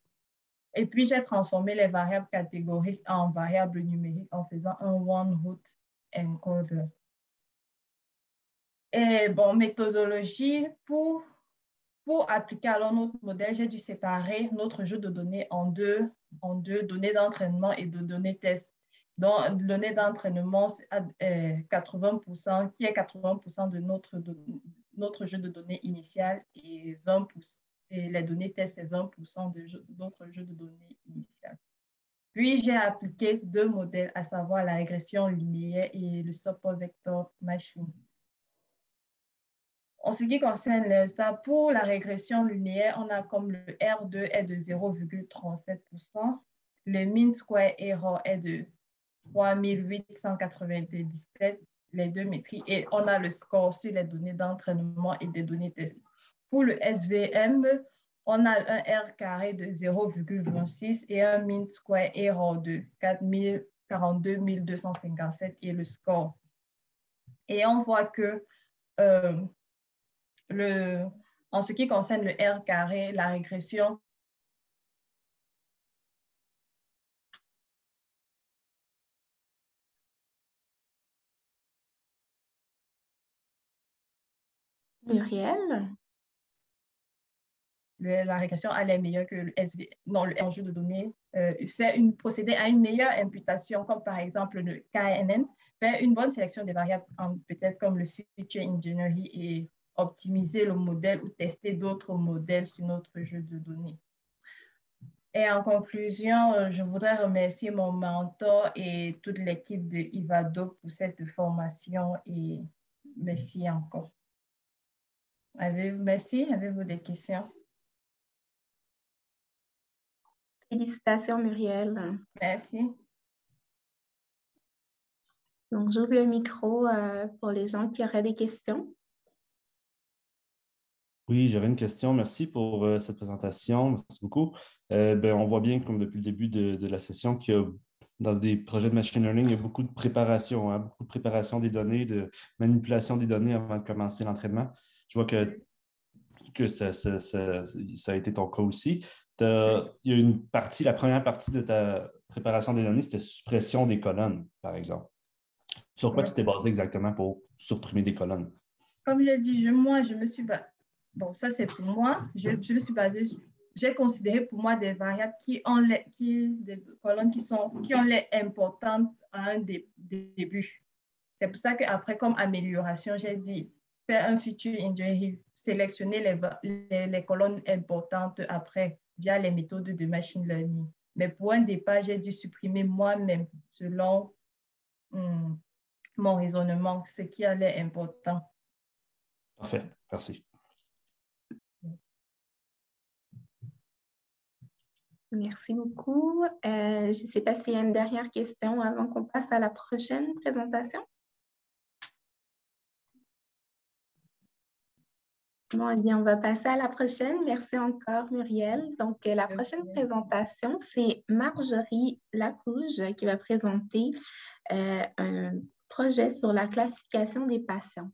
Speaker 8: Et puis, j'ai transformé les variables catégoriques en variables numériques en faisant un one-hot encoder. Et bon, méthodologie, pour appliquer alors notre modèle, j'ai dû séparer notre jeu de données en deux données d'entraînement et de données test. Donc, données d'entraînement, c'est 80%, qui est 80% de notre jeu de données initial et 20%. Et les données test, c'est 20% de notre jeu de données initial. Puis, j'ai appliqué deux modèles, à savoir la régression linéaire et le support vector machine. En ce qui concerne les résultats, pour la régression linéaire, on a comme le R2 est de 0,37%, le mean square error est de 3897, les deux métriques, et on a le score sur les données d'entraînement et des données test. Pour le SVM, on a un R carré de 0,26 et un mean square error de 42 257 et le score. Et on voit que en ce qui concerne le R carré, la régression,
Speaker 2: Muriel?
Speaker 8: La régression, elle est meilleure que le jeu de données, procéder à une meilleure imputation, comme par exemple le KNN, faire une bonne sélection des variables, peut-être comme le feature engineering et optimiser le modèle ou tester d'autres modèles sur notre jeu de données. Et en conclusion, je voudrais remercier mon mentor et toute l'équipe de Ivado pour cette formation et merci encore. Merci. Avez-vous des questions?
Speaker 2: Félicitations, Muriel.
Speaker 8: Merci.
Speaker 2: Donc, j'ouvre le micro pour les gens qui auraient des questions.
Speaker 9: Oui, j'aurais une question. Merci pour cette présentation. Merci beaucoup. On voit bien, comme depuis le début de la session, qu'il y a dans des projets de machine learning, il y a beaucoup de préparation, beaucoup de préparation des données, de manipulation des données avant de commencer l'entraînement. Je vois que ça a été ton cas aussi. Il y a une partie, la première partie de ta préparation des données, c'était suppression des colonnes, par exemple. Sur quoi tu t'es basé exactement pour supprimer des colonnes?
Speaker 8: Comme je l'ai dit, moi, je me suis basée. Bon, ça, c'est pour moi. Je me suis basée, j'ai considéré pour moi des variables des colonnes qui ont l'air importantes à un début. C'est pour ça qu'après, comme amélioration, j'ai dit faire un feature engineering, sélectionner les colonnes importantes après via les méthodes de machine learning. Mais pour un départ, j'ai dû supprimer moi-même selon mon raisonnement, ce qui allait important.
Speaker 9: Parfait, merci.
Speaker 2: Merci beaucoup. Je ne sais pas s'il y a une dernière question avant qu'on passe à la prochaine présentation. Bon, eh bien, on va passer à la prochaine. Merci encore, Muriel. Donc, la prochaine présentation, c'est Marjorie Lapouge qui va présenter un projet sur la classification des patients.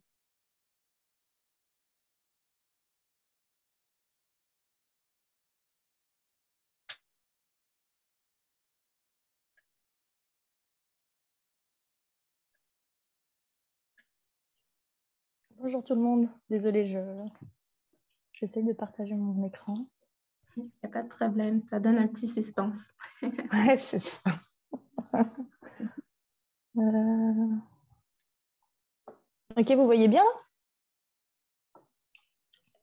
Speaker 10: Bonjour tout le monde. Désolée, j'essaie de partager mon écran.
Speaker 2: Il n'y a pas de problème, ça donne un petit suspense.
Speaker 10: Ouais, c'est ça. Ok, vous voyez bien?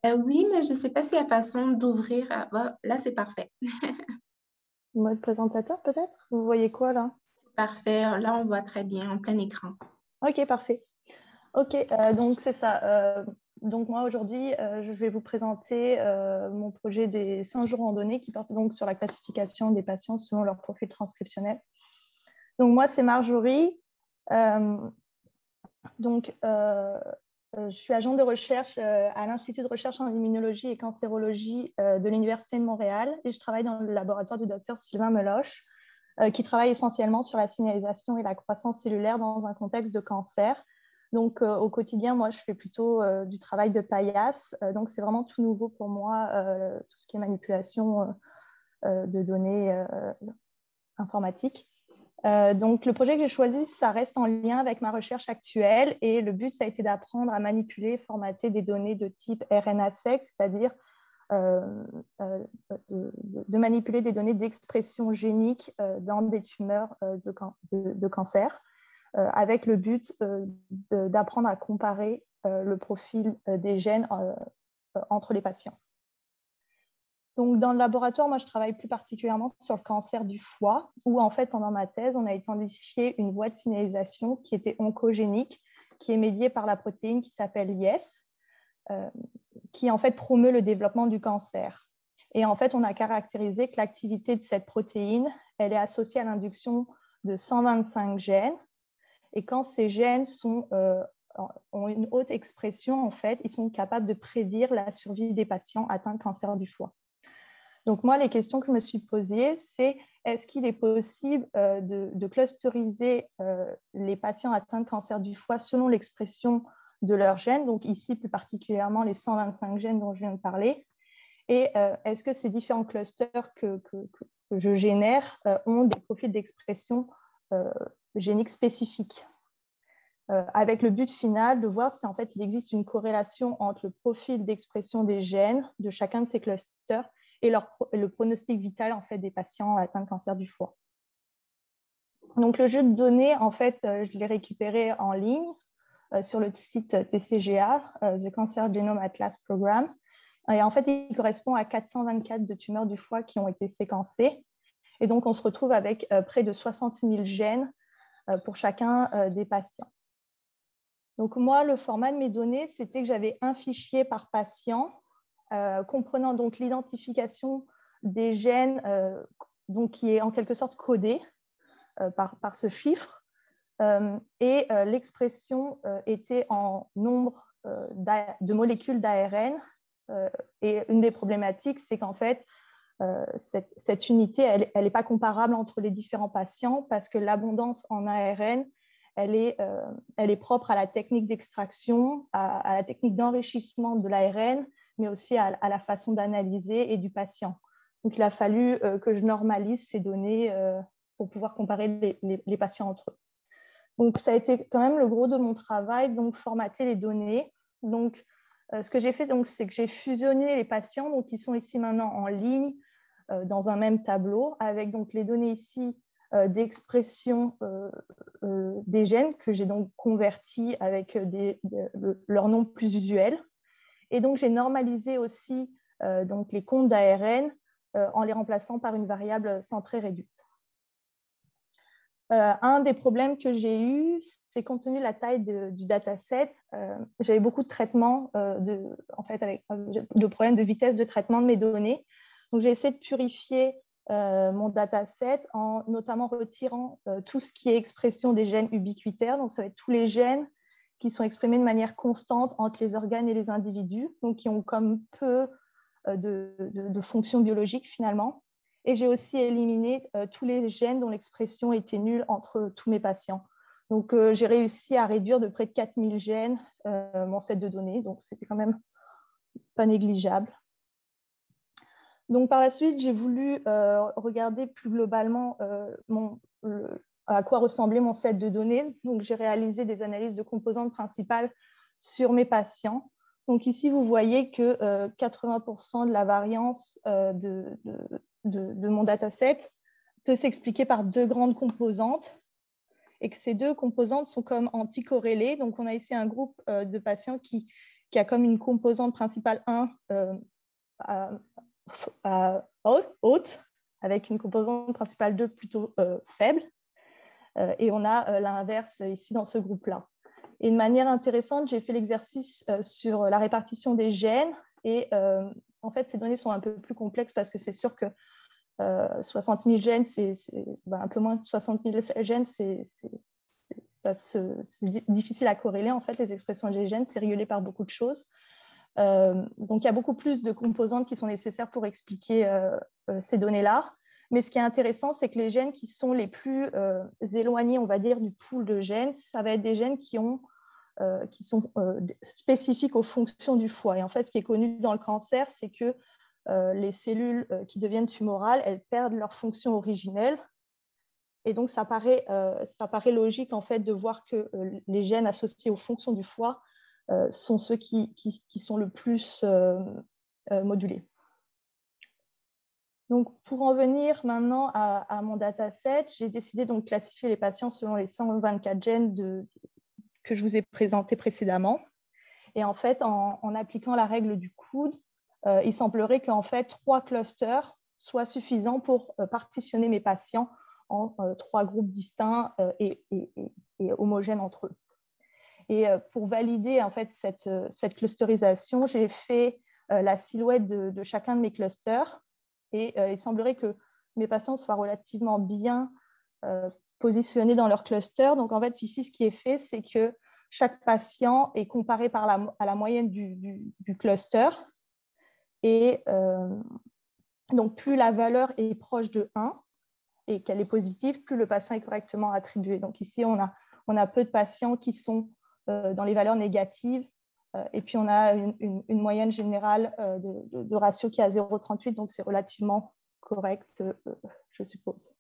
Speaker 2: Oui, mais je ne sais pas s'il y a façon d'ouvrir. Là, c'est parfait.
Speaker 10: Mode présentateur, peut-être? Vous voyez quoi là?
Speaker 2: Parfait. Là, on voit très bien en plein écran.
Speaker 10: Ok, parfait. Ok, donc c'est ça. Donc moi, aujourd'hui, je vais vous présenter mon projet des 100 jours randonnée qui porte donc sur la classification des patients selon leur profil transcriptionnel. Donc moi, c'est Marjorie. Je suis agente de recherche à l'Institut de recherche en immunologie et cancérologie de l'Université de Montréal et je travaille dans le laboratoire du docteur Sylvain Meloche qui travaille essentiellement sur la signalisation et la croissance cellulaire dans un contexte de cancer. Donc, au quotidien, moi, je fais plutôt du travail de paillasse. Donc, c'est vraiment tout nouveau pour moi, tout ce qui est manipulation de données informatiques. Donc, le projet que j'ai choisi, ça reste en lien avec ma recherche actuelle et le but, ça a été d'apprendre à manipuler, formater des données de type RNA-seq, c'est-à-dire de manipuler des données d'expression génique dans des tumeurs de cancer, avec le but d'apprendre à comparer le profil des gènes entre les patients. Donc, dans le laboratoire, moi, je travaille plus particulièrement sur le cancer du foie, où, en fait, pendant ma thèse, on a identifié une voie de signalisation qui était oncogénique, qui est médiée par la protéine qui s'appelle Yes, qui, en fait, promeut le développement du cancer. Et, en fait, on a caractérisé que l'activité de cette protéine, elle est associée à l'induction de 125 gènes. Et quand ces gènes ont une haute expression, en fait, ils sont capables de prédire la survie des patients atteints de cancer du foie. Donc, moi, les questions que je me suis posées, c'est est-ce qu'il est possible de clusteriser les patients atteints de cancer du foie selon l'expression de leurs gènes, donc ici plus particulièrement les 125 gènes dont je viens de parler, et est-ce que ces différents clusters que je génère ont des profils d'expression géniques spécifiques, avec le but final de voir si en fait il existe une corrélation entre le profil d'expression des gènes de chacun de ces clusters et le pronostic vital en fait, des patients atteints de cancer du foie. Donc, le jeu de données, en fait, je l'ai récupéré en ligne sur le site TCGA, The Cancer Genome Atlas Program. Et en fait, il correspond à 424 de tumeurs du foie qui ont été séquencées. Et donc, on se retrouve avec près de 60 000 gènes pour chacun des patients. Donc, moi, le format de mes données, c'était que j'avais un fichier par patient comprenant donc l'identification des gènes donc, qui est en quelque sorte codé par ce chiffre et l'expression était en nombre de molécules d'ARN et une des problématiques, c'est qu'en fait, cette unité, elle n'est pas comparable entre les différents patients parce que l'abondance en ARN, elle est propre à la technique d'extraction, à la technique d'enrichissement de l'ARN, mais aussi à la façon d'analyser et du patient. Donc, il a fallu que je normalise ces données pour pouvoir comparer les patients entre eux. Donc, ça a été quand même le gros de mon travail, donc formater les données. Donc, ce que j'ai fait, c'est que j'ai fusionné les patients, donc, qui sont ici maintenant en ligne dans un même tableau, avec donc, les données ici d'expression des gènes que j'ai donc convertis avec leur nom plus usuel. Et donc, j'ai normalisé aussi donc les comptes d'ARN en les remplaçant par une variable centrée réduite. Un des problèmes que j'ai eu, c'est compte tenu de la taille du dataset, j'avais beaucoup de traitements, en fait, avec de problèmes de vitesse de traitement de mes données. Donc, j'ai essayé de purifier mon dataset en notamment retirant tout ce qui est expression des gènes ubiquitaires. Donc, ça va être tous les gènes qui sont exprimés de manière constante entre les organes et les individus, donc qui ont comme peu de fonctions biologiques finalement. Et j'ai aussi éliminé tous les gènes dont l'expression était nulle entre tous mes patients. Donc, j'ai réussi à réduire de près de 4000 gènes mon set de données, donc c'était quand même pas négligeable. Donc, par la suite, j'ai voulu regarder plus globalement à quoi ressemblait mon set de données. Donc, j'ai réalisé des analyses de composantes principales sur mes patients. Donc, ici, vous voyez que 80% de la variance de mon dataset peut s'expliquer par deux grandes composantes et que ces deux composantes sont comme anticorrélées. Donc, on a ici un groupe de patients qui qui a comme une composante principale 1 haute, avec une composante principale 2 plutôt faible. Et on a l'inverse ici dans ce groupe-là. Et de manière intéressante, j'ai fait l'exercice sur la répartition des gènes. Et en fait, ces données sont un peu plus complexes parce que c'est sûr que 60 000 gènes, un peu moins de 60 000 gènes, c'est difficile à corréler. En fait, les expressions des gènes, c'est régulé par beaucoup de choses. Donc, il y a beaucoup plus de composantes qui sont nécessaires pour expliquer ces données-là. Mais ce qui est intéressant, c'est que les gènes qui sont les plus éloignés, on va dire, du pool de gènes, ça va être des gènes qui sont spécifiques aux fonctions du foie. Et en fait, ce qui est connu dans le cancer, c'est que les cellules qui deviennent tumorales, elles perdent leur fonction originelle. Et donc, ça paraît logique, en fait, de voir que les gènes associés aux fonctions du foie sont ceux qui sont le plus modulés. Donc, pour en venir maintenant à mon dataset, j'ai décidé de classifier les patients selon les 124 gènes que je vous ai présentés précédemment. Et en fait, en appliquant la règle du coude, il semblerait qu'en fait, 3 clusters soient suffisants pour partitionner mes patients en 3 groupes distincts et homogènes entre eux. Et pour valider en fait, cette clusterisation, j'ai fait la silhouette de chacun de mes clusters. Et il semblerait que mes patients soient relativement bien positionnés dans leur cluster. Donc, en fait, ici, ce qui est fait, c'est que chaque patient est comparé à la moyenne du cluster. Et donc, plus la valeur est proche de 1 et qu'elle est positive, plus le patient est correctement attribué. Donc, ici, on a peu de patients qui sont dans les valeurs négatives. Et puis, on a une moyenne générale de ratio qui est à 0,38, donc c'est relativement correct, je suppose.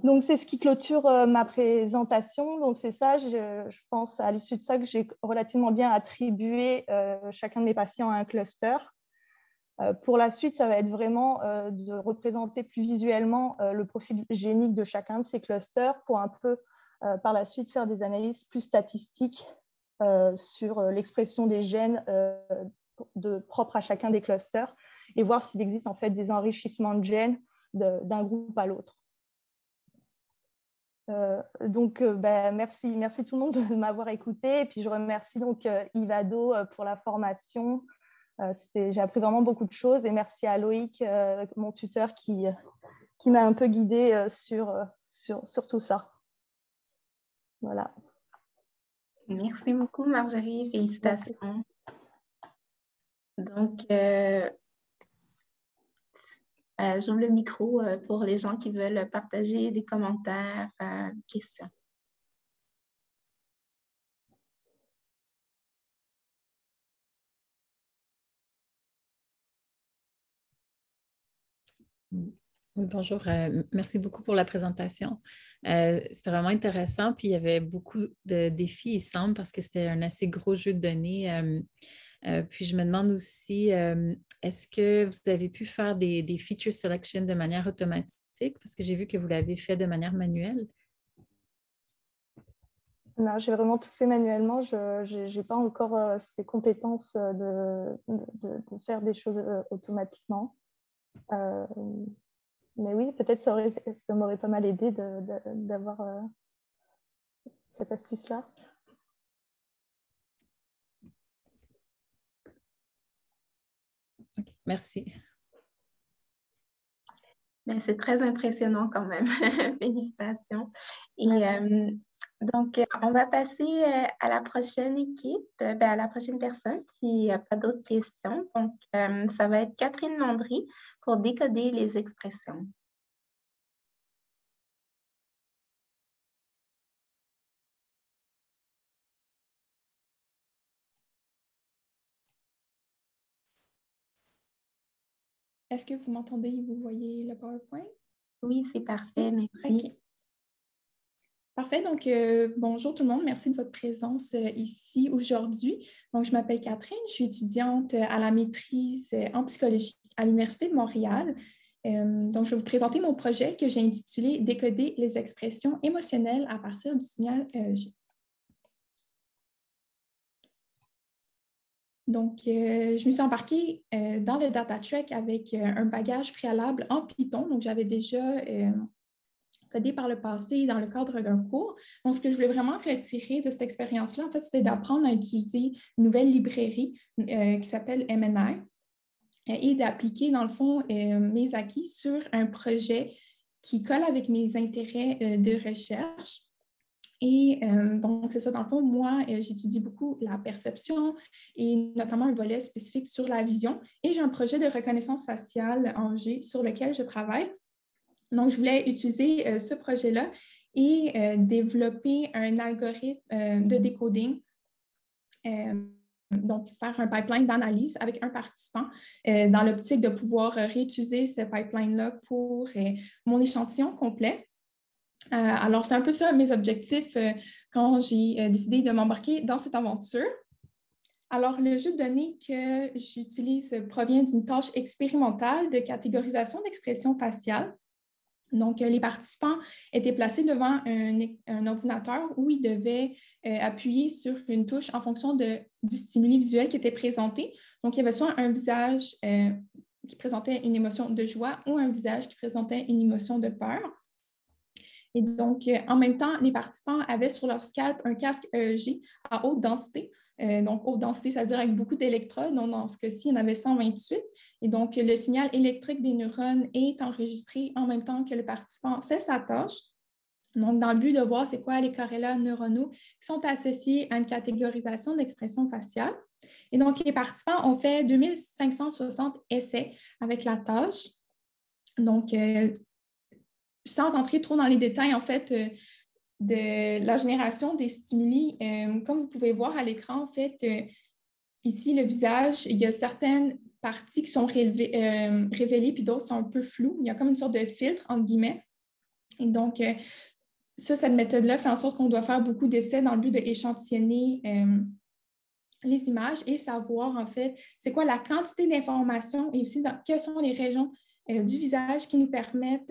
Speaker 10: Donc, c'est ce qui clôture ma présentation. Donc, c'est ça, je pense à l'issue de ça que j'ai relativement bien attribué chacun de mes patients à un cluster. Pour la suite, ça va être vraiment de représenter plus visuellement le profil génique de chacun de ces clusters pour un peu, par la suite, faire des analyses plus statistiques sur l'expression des gènes propres à chacun des clusters et voir s'il existe en fait des enrichissements de gènes d'un groupe à l'autre. Merci tout le monde de m'avoir écouté et puis je remercie donc Ivado pour la formation. J'ai appris vraiment beaucoup de choses et merci à Loïc, mon tuteur, qui m'a un peu guidée sur tout ça. Voilà.
Speaker 2: Merci beaucoup, Marjorie. Félicitations. Donc, j'ouvre le micro pour les gens qui veulent partager des commentaires, questions.
Speaker 4: Bonjour, merci beaucoup pour la présentation. C'était vraiment intéressant, puis il y avait beaucoup de défis, il semble, parce que c'était un assez gros jeu de données. Puis je me demande aussi, est-ce que vous avez pu faire des feature selection de manière automatique? Parce que j'ai vu que vous l'avez fait de manière manuelle.
Speaker 10: Non, j'ai vraiment tout fait manuellement. Je n'ai pas encore ces compétences de faire des choses automatiquement. Mais oui, peut-être ça m'aurait pas mal aidé d'avoir cette astuce-là.
Speaker 4: Okay, merci.
Speaker 2: C'est très impressionnant quand même. Félicitations. Et donc, on va passer à la prochaine équipe, à la prochaine personne, s'il n'y a pas d'autres questions. Donc, ça va être Catherine Landry pour décoder les expressions.
Speaker 11: Est-ce que vous m'entendez et vous voyez le PowerPoint?
Speaker 2: Oui, c'est parfait, merci.
Speaker 11: Okay. Parfait, donc bonjour tout le monde, merci de votre présence ici aujourd'hui. Donc, je m'appelle Catherine, je suis étudiante à la maîtrise en psychologie à l'Université de Montréal. Donc, je vais vous présenter mon projet que j'ai intitulé « Décoder les expressions émotionnelles à partir du signal EEG ». Donc, je me suis embarquée dans le data track avec un bagage préalable en Python. Donc, j'avais déjà codé par le passé dans le cadre d'un cours. Donc, ce que je voulais vraiment retirer de cette expérience-là, en fait, c'était d'apprendre à utiliser une nouvelle librairie qui s'appelle MNI et d'appliquer, dans le fond, mes acquis sur un projet qui colle avec mes intérêts de recherche. Et donc, c'est ça, dans le fond, moi, j'étudie beaucoup la perception et notamment un volet spécifique sur la vision. Et j'ai un projet de reconnaissance faciale en G sur lequel je travaille. Donc, je voulais utiliser ce projet-là et développer un algorithme de décoding. Donc, faire un pipeline d'analyse avec un participant dans l'optique de pouvoir réutiliser ce pipeline-là pour mon échantillon complet. Alors, c'est un peu ça mes objectifs quand j'ai décidé de m'embarquer dans cette aventure. Alors, le jeu de données que j'utilise provient d'une tâche expérimentale de catégorisation d'expression faciale. Donc, les participants étaient placés devant un ordinateur où ils devaient appuyer sur une touche en fonction du stimuli visuel qui était présenté. Donc, il y avait soit un visage qui présentait une émotion de joie ou un visage qui présentait une émotion de peur. Et donc, en même temps, les participants avaient sur leur scalp un casque EEG à haute densité. Donc, haute densité, c'est-à-dire avec beaucoup d'électrodes. Donc, dans ce cas-ci, il y en avait 128. Et donc, le signal électrique des neurones est enregistré en même temps que le participant fait sa tâche. Donc, dans le but de voir c'est quoi les corrélats neuronaux qui sont associés à une catégorisation d'expression faciale. Et donc, les participants ont fait 2560 essais avec la tâche. Donc, sans entrer trop dans les détails, en fait, de la génération des stimuli, comme vous pouvez voir à l'écran, en fait, ici, le visage, il y a certaines parties qui sont révélées, puis d'autres sont un peu floues. Il y a comme une sorte de filtre, entre guillemets. Et donc, cette méthode-là fait en sorte qu'on doit faire beaucoup d'essais dans le but d'échantillonner les images et savoir, en fait, c'est quoi la quantité d'informations et aussi quelles sont les régions du visage qui nous permettent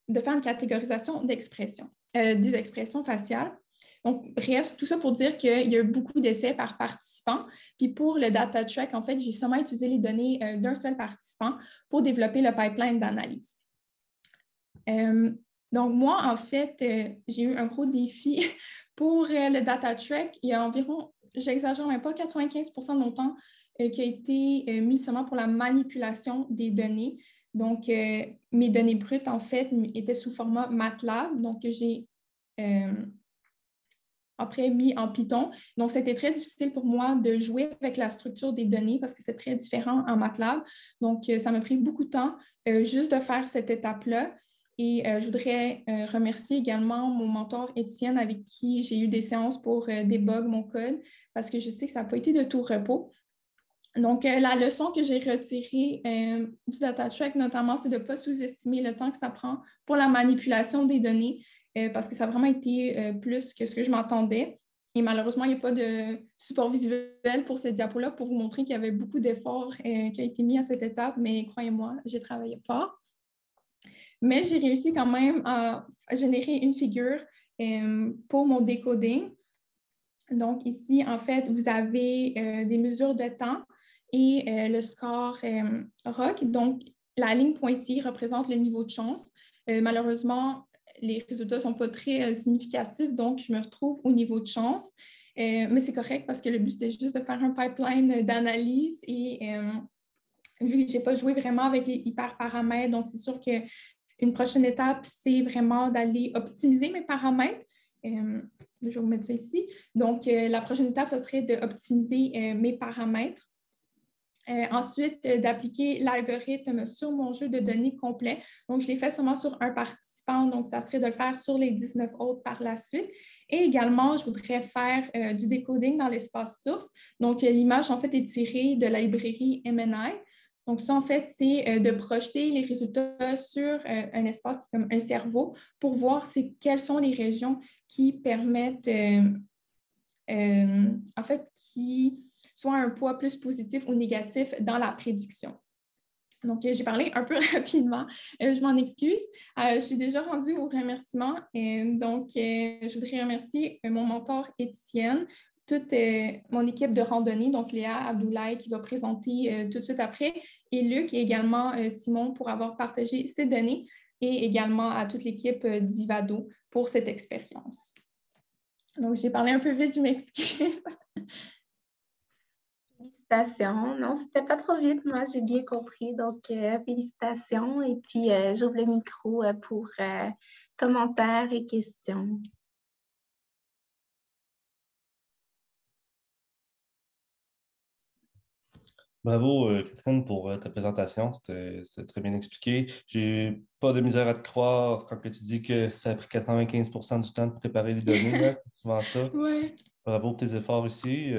Speaker 11: de faire une catégorisation d'expression, des expressions faciales. Donc, bref, tout ça pour dire qu'il y a eu beaucoup d'essais par participant. Puis pour le data track, en fait, j'ai seulement utilisé les données d'un seul participant pour développer le pipeline d'analyse. Donc, moi, en fait, j'ai eu un gros défi pour le data track. Il y a environ, j'exagère même pas, 95% de mon temps qui a été mis seulement pour la manipulation des données. Donc, mes données brutes, en fait, étaient sous format MATLAB. Donc, j'ai après mis en Python. Donc, c'était très difficile pour moi de jouer avec la structure des données parce que c'est très différent en MATLAB. Donc, ça m'a pris beaucoup de temps juste de faire cette étape-là. Et je voudrais remercier également mon mentor Étienne avec qui j'ai eu des séances pour débug mon code parce que je sais que ça n'a pas été de tout repos. Donc, la leçon que j'ai retirée du data track, notamment, c'est de ne pas sous-estimer le temps que ça prend pour la manipulation des données parce que ça a vraiment été plus que ce que je m'attendais. Et malheureusement, il n'y a pas de support visuel pour ces diapos-là pour vous montrer qu'il y avait beaucoup d'efforts qui ont été mis à cette étape, mais croyez-moi, j'ai travaillé fort. Mais j'ai réussi quand même à générer une figure pour mon décoding. Donc, ici, en fait, vous avez des mesures de temps et le score ROC. Donc, la ligne pointillée représente le niveau de chance. Malheureusement, les résultats ne sont pas très significatifs, donc je me retrouve au niveau de chance. Mais c'est correct parce que le but, c'était juste de faire un pipeline d'analyse et vu que je n'ai pas joué vraiment avec les hyperparamètres, donc c'est sûr qu'une prochaine étape, c'est vraiment d'aller optimiser mes paramètres. Je vais vous mettre ça ici. Donc, la prochaine étape, ce serait d'optimiser mes paramètres. Ensuite, d'appliquer l'algorithme sur mon jeu de données complet. Donc, je l'ai fait seulement sur un participant, donc ça serait de le faire sur les 19 autres par la suite. Et également, je voudrais faire du decoding dans l'espace source. Donc, l'image, en fait, est tirée de la librairie MNI. Donc, ça, en fait, c'est de projeter les résultats sur un espace comme un cerveau pour voir quelles sont les régions qui permettent, en fait, qui soit un poids plus positif ou négatif dans la prédiction. Donc, j'ai parlé un peu rapidement. Je m'en excuse. Je suis déjà rendue au remerciement. Donc, je voudrais remercier mon mentor Étienne toute mon équipe de randonnée, donc Léa, Abdoulaye qui va présenter tout de suite après, et Luc et également Simon pour avoir partagé ces données, et également à toute l'équipe d'Ivado pour cette expérience. Donc, j'ai parlé un peu vite, je m'excuse.
Speaker 2: Félicitations. Non, c'était pas trop vite, moi, j'ai bien compris. Donc, félicitations. Et puis, j'ouvre le micro pour commentaires et questions.
Speaker 9: Bravo, Catherine, pour ta présentation. C'était très bien expliqué. J'ai pas de misère à te croire quand que tu dis que ça a pris 95% du temps de préparer les données. Là. C'est souvent ça.
Speaker 11: Ouais.
Speaker 9: Bravo pour tes efforts ici.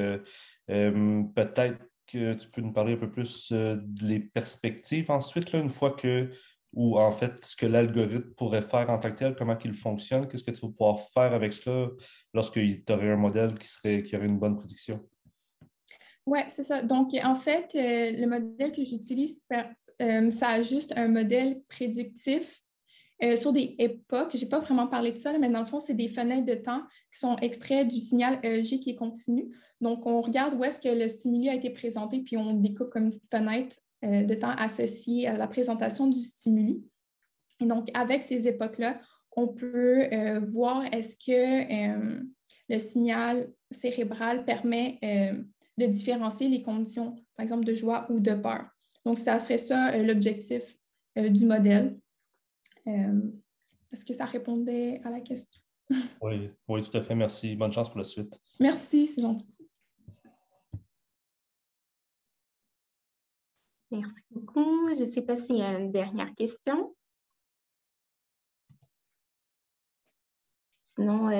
Speaker 9: Peut-être que tu peux nous parler un peu plus des perspectives ensuite, là, une fois que, ou en fait, ce que l'algorithme pourrait faire en tant que tel, comment il fonctionne, qu'est-ce que tu vas pouvoir faire avec cela lorsque tu aurais un modèle qui aurait une bonne prédiction?
Speaker 11: Oui, c'est ça. Donc, en fait, le modèle que j'utilise, ça a juste un modèle prédictif sur des époques. Je n'ai pas vraiment parlé de ça, là, mais dans le fond, c'est des fenêtres de temps qui sont extraits du signal EEG qui est continu. Donc, on regarde où est-ce que le stimuli a été présenté, puis on découpe comme une petite fenêtre de temps associée à la présentation du stimuli. Et donc, avec ces époques-là, on peut voir est-ce que le signal cérébral permet de différencier les conditions, par exemple, de joie ou de peur. Donc, ça serait ça l'objectif du modèle. Est-ce que ça répondait à la question?
Speaker 9: Oui, oui, tout à fait. Merci. Bonne chance pour la suite.
Speaker 11: Merci, c'est gentil.
Speaker 2: Merci beaucoup. Je ne sais pas s'il y a une dernière question. Sinon,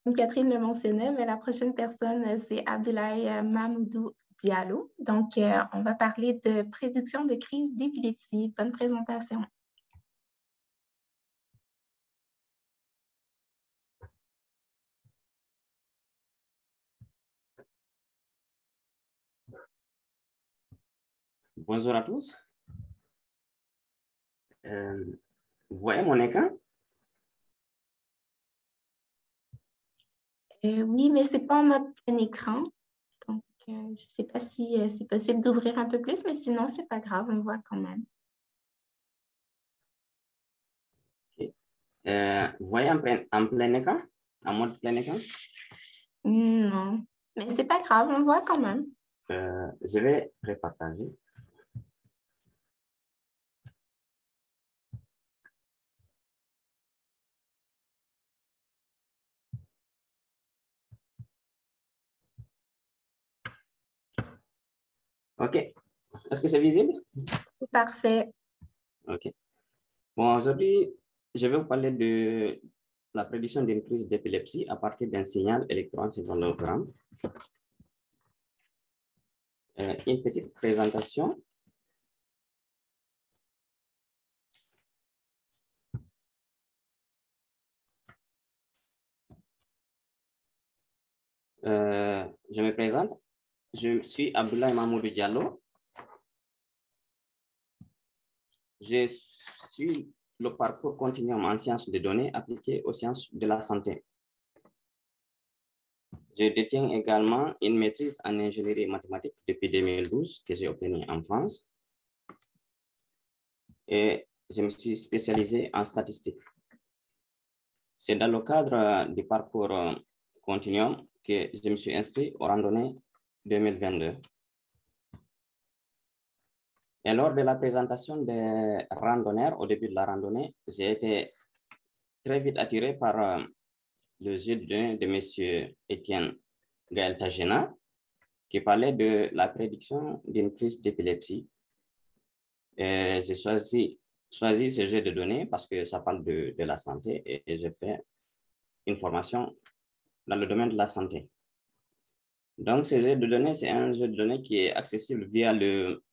Speaker 2: comme Catherine le mentionnait, mais la prochaine personne, c'est Abdoulaye Mamoudou Diallo. Donc, on va parler de prédiction de crise d'épilepsie. Bonne présentation.
Speaker 12: Bonjour à tous. Vous voyez mon écran?
Speaker 2: Oui, mais ce n'est pas en mode plein écran. Donc, je ne sais pas si c'est possible d'ouvrir un peu plus, mais sinon, ce n'est pas grave, on voit quand même.
Speaker 12: Okay. Vous voyez en plein écran? En mode plein écran?
Speaker 2: Non, mais ce n'est pas grave, on voit quand même.
Speaker 12: Je vais repartager. OK. Est-ce que c'est visible?
Speaker 2: C'est parfait.
Speaker 12: OK. Bon, aujourd'hui, je vais vous parler de la prédiction d'une crise d'épilepsie à partir d'un signal électroencéphalogramme. Une petite présentation. Je me présente. Je suis Abdoulaye Mamoudou Diallo. Je suis le parcours continuum en sciences de données appliquées aux sciences de la santé. Je détiens également une maîtrise en ingénierie mathématique depuis 2012 que j'ai obtenue en France. Et je me suis spécialisé en statistique. C'est dans le cadre du parcours continuum que je me suis inscrit aux randonnées 2022. Et lors de la présentation des randonneurs, au début de la randonnée, j'ai été très vite attiré par le jeu de données de M. Étienne Gaël-Tagena, qui parlait de la prédiction d'une crise d'épilepsie. J'ai choisi ce jeu de données parce que ça parle de la santé et j'ai fait une formation dans le domaine de la santé. Donc, ce jeu de données, c'est un jeu de données qui est accessible via le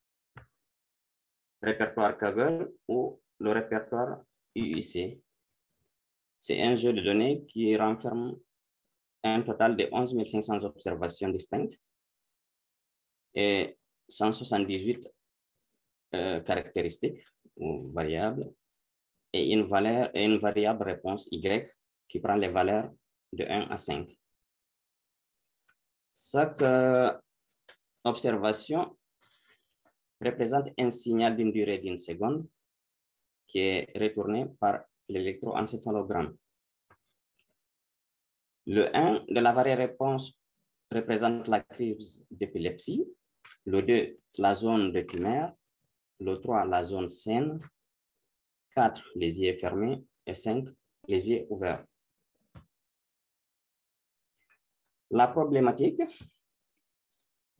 Speaker 12: répertoire Kaggle ou le répertoire UIC. C'est un jeu de données qui renferme un total de 11 500 observations distinctes et 178 caractéristiques ou variables et une variable réponse Y qui prend les valeurs de 1 à 5. Chaque observation représente un signal d'une durée d'une seconde qui est retourné par l'électroencéphalogramme. Le 1 de la variée réponse représente la crise d'épilepsie, le 2 la zone de tumeur, le 3 la zone saine, 4 les yeux fermés et 5 les yeux ouverts. La problématique,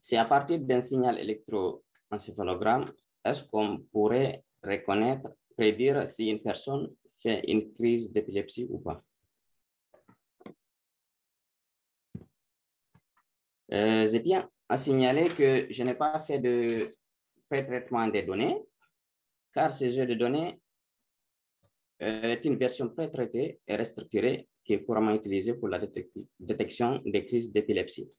Speaker 12: c'est à partir d'un signal électroencéphalogramme, est-ce qu'on pourrait reconnaître, prédire si une personne fait une crise d'épilepsie ou pas? Je tiens à signaler que je n'ai pas fait de pré-traitement des données, car ce jeu de données est une version pré-traitée et restructurée qui est couramment utilisée pour la détection des crises d'épilepsie.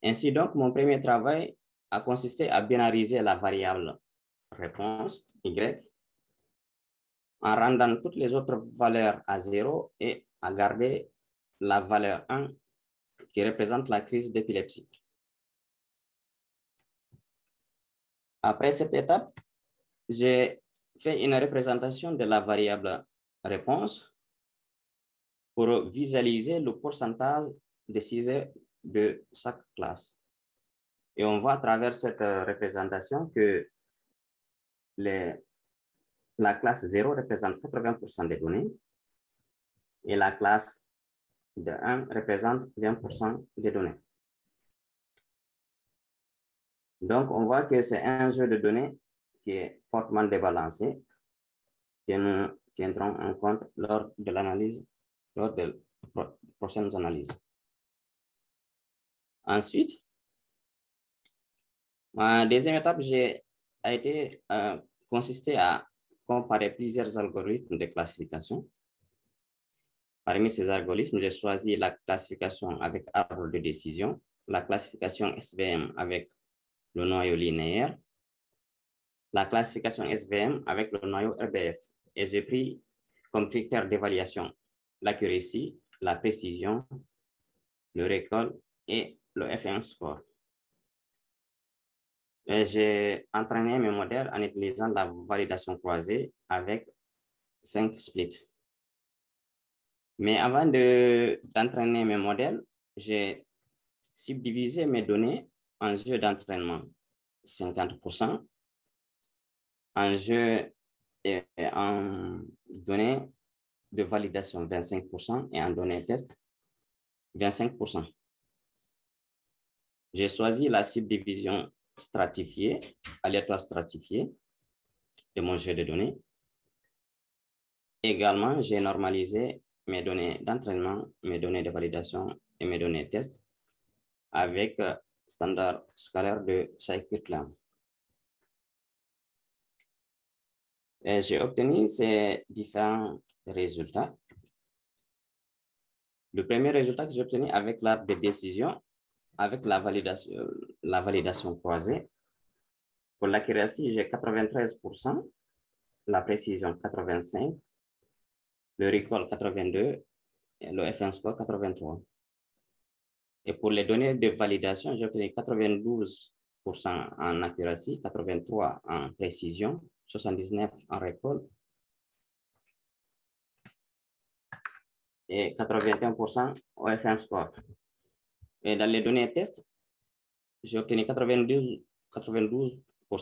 Speaker 12: Ainsi donc, mon premier travail a consisté à binariser la variable réponse Y en rendant toutes les autres valeurs à 0 et à garder la valeur 1 qui représente la crise d'épilepsie. Après cette étape, j'ai fait une représentation de la variable réponse pour visualiser le pourcentage décisé de chaque classe. Et on voit à travers cette représentation que la classe 0 représente 80% des données et la classe de 1 représente 20% des données. Donc, on voit que c'est un jeu de données qui est fortement débalancé, que nous tiendrons en compte lors de l'analyse, lors de prochaines analyses. Ensuite, ma deuxième étape consisté à comparer plusieurs algorithmes de classification. Parmi ces algorithmes, j'ai choisi la classification avec arbre de décision, la classification SVM avec le noyau linéaire, la classification SVM avec le noyau RBF. Et j'ai pris comme critère d'évaluation l'accuracy, la précision, le recall et le F1 score. J'ai entraîné mes modèles en utilisant la validation croisée avec 5 splits. Mais avant d'entraîner mes modèles, j'ai subdivisé mes données en jeu d'entraînement 50%, en jeu et en données de validation 25% et en données test 25%. J'ai choisi la subdivision stratifiée, aléatoire stratifiée de mon jeu de données. Également, j'ai normalisé mes données d'entraînement, mes données de validation et mes données test avec standard scalaire de scikit-learn. J'ai obtenu ces différents résultats. Le premier résultat que j'ai obtenu avec l'arbre de décision, avec la validation croisée, pour l'accuracy, j'ai 93%, la précision 85%, le recall 82% et le F1 score 83%. Et pour les données de validation, j'ai obtenu 92% en accuracy, 83% en précision, 79% en recall et 81% au F1 score. Et dans les données test, j'ai obtenu 92%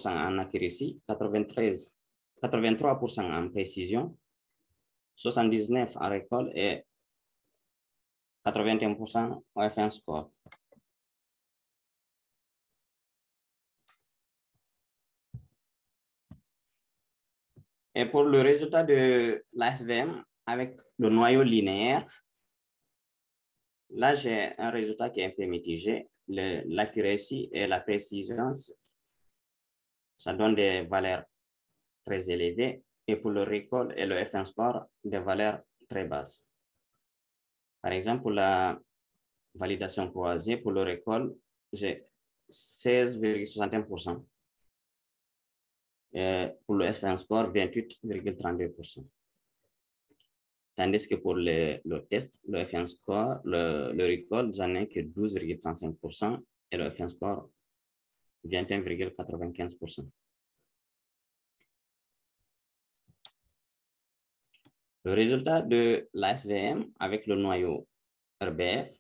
Speaker 12: en accuracy, 83% en précision, 79% en recall et 81% au F1 score. Et pour le résultat de l'ASVM avec le noyau linéaire, là, j'ai un résultat qui est un peu mitigé. L'accuracy et la précision, ça donne des valeurs très élevées. Et pour le recall et le F1 score, des valeurs très basses. Par exemple, pour la validation croisée, pour le recall, j'ai 16,61%. Et pour le F1 score, 28,32%. Tandis que pour le test, le FN score, le recall, j'en ai que 12,35% et le FN score, 21,95%. Le résultat de l'ASVM avec le noyau RBF,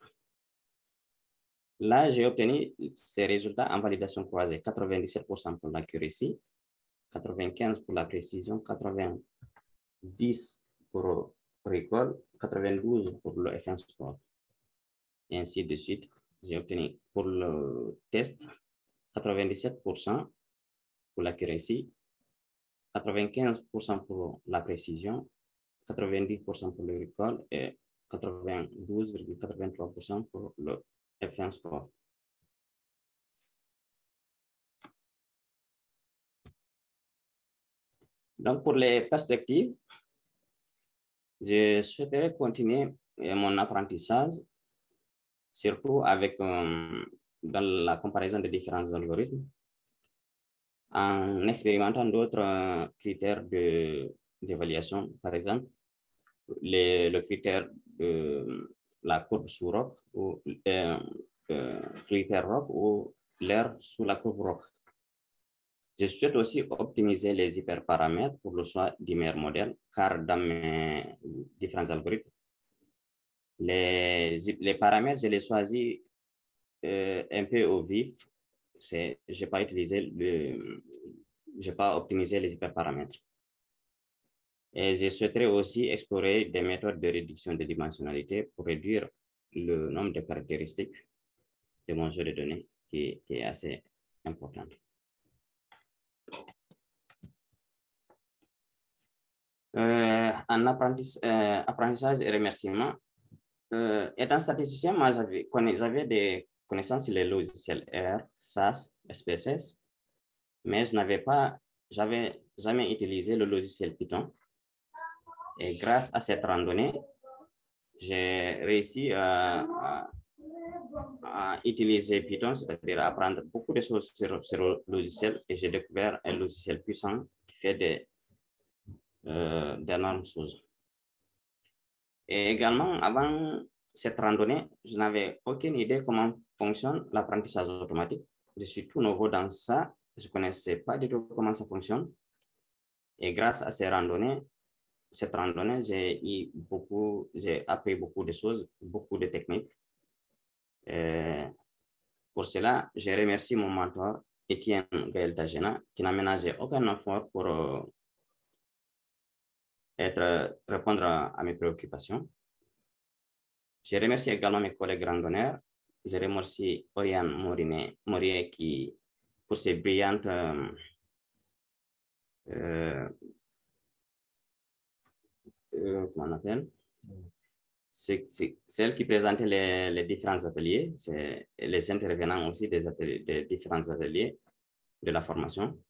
Speaker 12: là, j'ai obtenu ces résultats en validation croisée, 97% pour l'accuracy, 95% pour la précision, 90% pour recall, 92% pour le FN score. Et ainsi de suite. J'ai obtenu pour le test 97% pour l'accuracy, 95% pour la précision, 90% pour le recall et 92,83% pour le FN score. Donc, pour les perspectives, je souhaiterais continuer mon apprentissage, surtout avec dans la comparaison des différents algorithmes, en expérimentant d'autres critères d'évaluation, par exemple, le critère de la courbe sous ROC ou critère ROC ou l'air sous la courbe ROC. Je souhaite aussi optimiser les hyperparamètres pour le choix du meilleur modèle, car dans mes différents algorithmes, les paramètres, je les choisis un peu au vif. Je n'ai pas optimisé les hyperparamètres. Et je souhaiterais aussi explorer des méthodes de réduction de dimensionnalité pour réduire le nombre de caractéristiques de mon jeu de données qui est assez important. En apprentissage et remerciement, étant statisticien, moi, j'avais des connaissances sur les logiciels R, SAS, SPSS, mais je n'avais jamais utilisé le logiciel Python. Et grâce à cette randonnée, j'ai réussi à utiliser Python, c'est-à-dire à apprendre beaucoup de choses sur le logiciel, et j'ai découvert un logiciel puissant qui fait d'énormes choses. Et également, avant cette randonnée, je n'avais aucune idée comment fonctionne l'apprentissage automatique. Je suis tout nouveau dans ça. Je ne connaissais pas du tout comment ça fonctionne. Et grâce à cette randonnée, j'ai appris beaucoup de choses, beaucoup de techniques. Pour cela, je remercie mon mentor, Étienne Gaël Tagena, qui n'a ménagé aucun effort pour répondre à mes préoccupations. Je remercie également mes collègues randonneurs. Je remercie Oriane Morier pour ses brillantes comment on appelle? C'est elle qui présentait les différents ateliers, c'est les intervenants aussi des différents ateliers de la formation.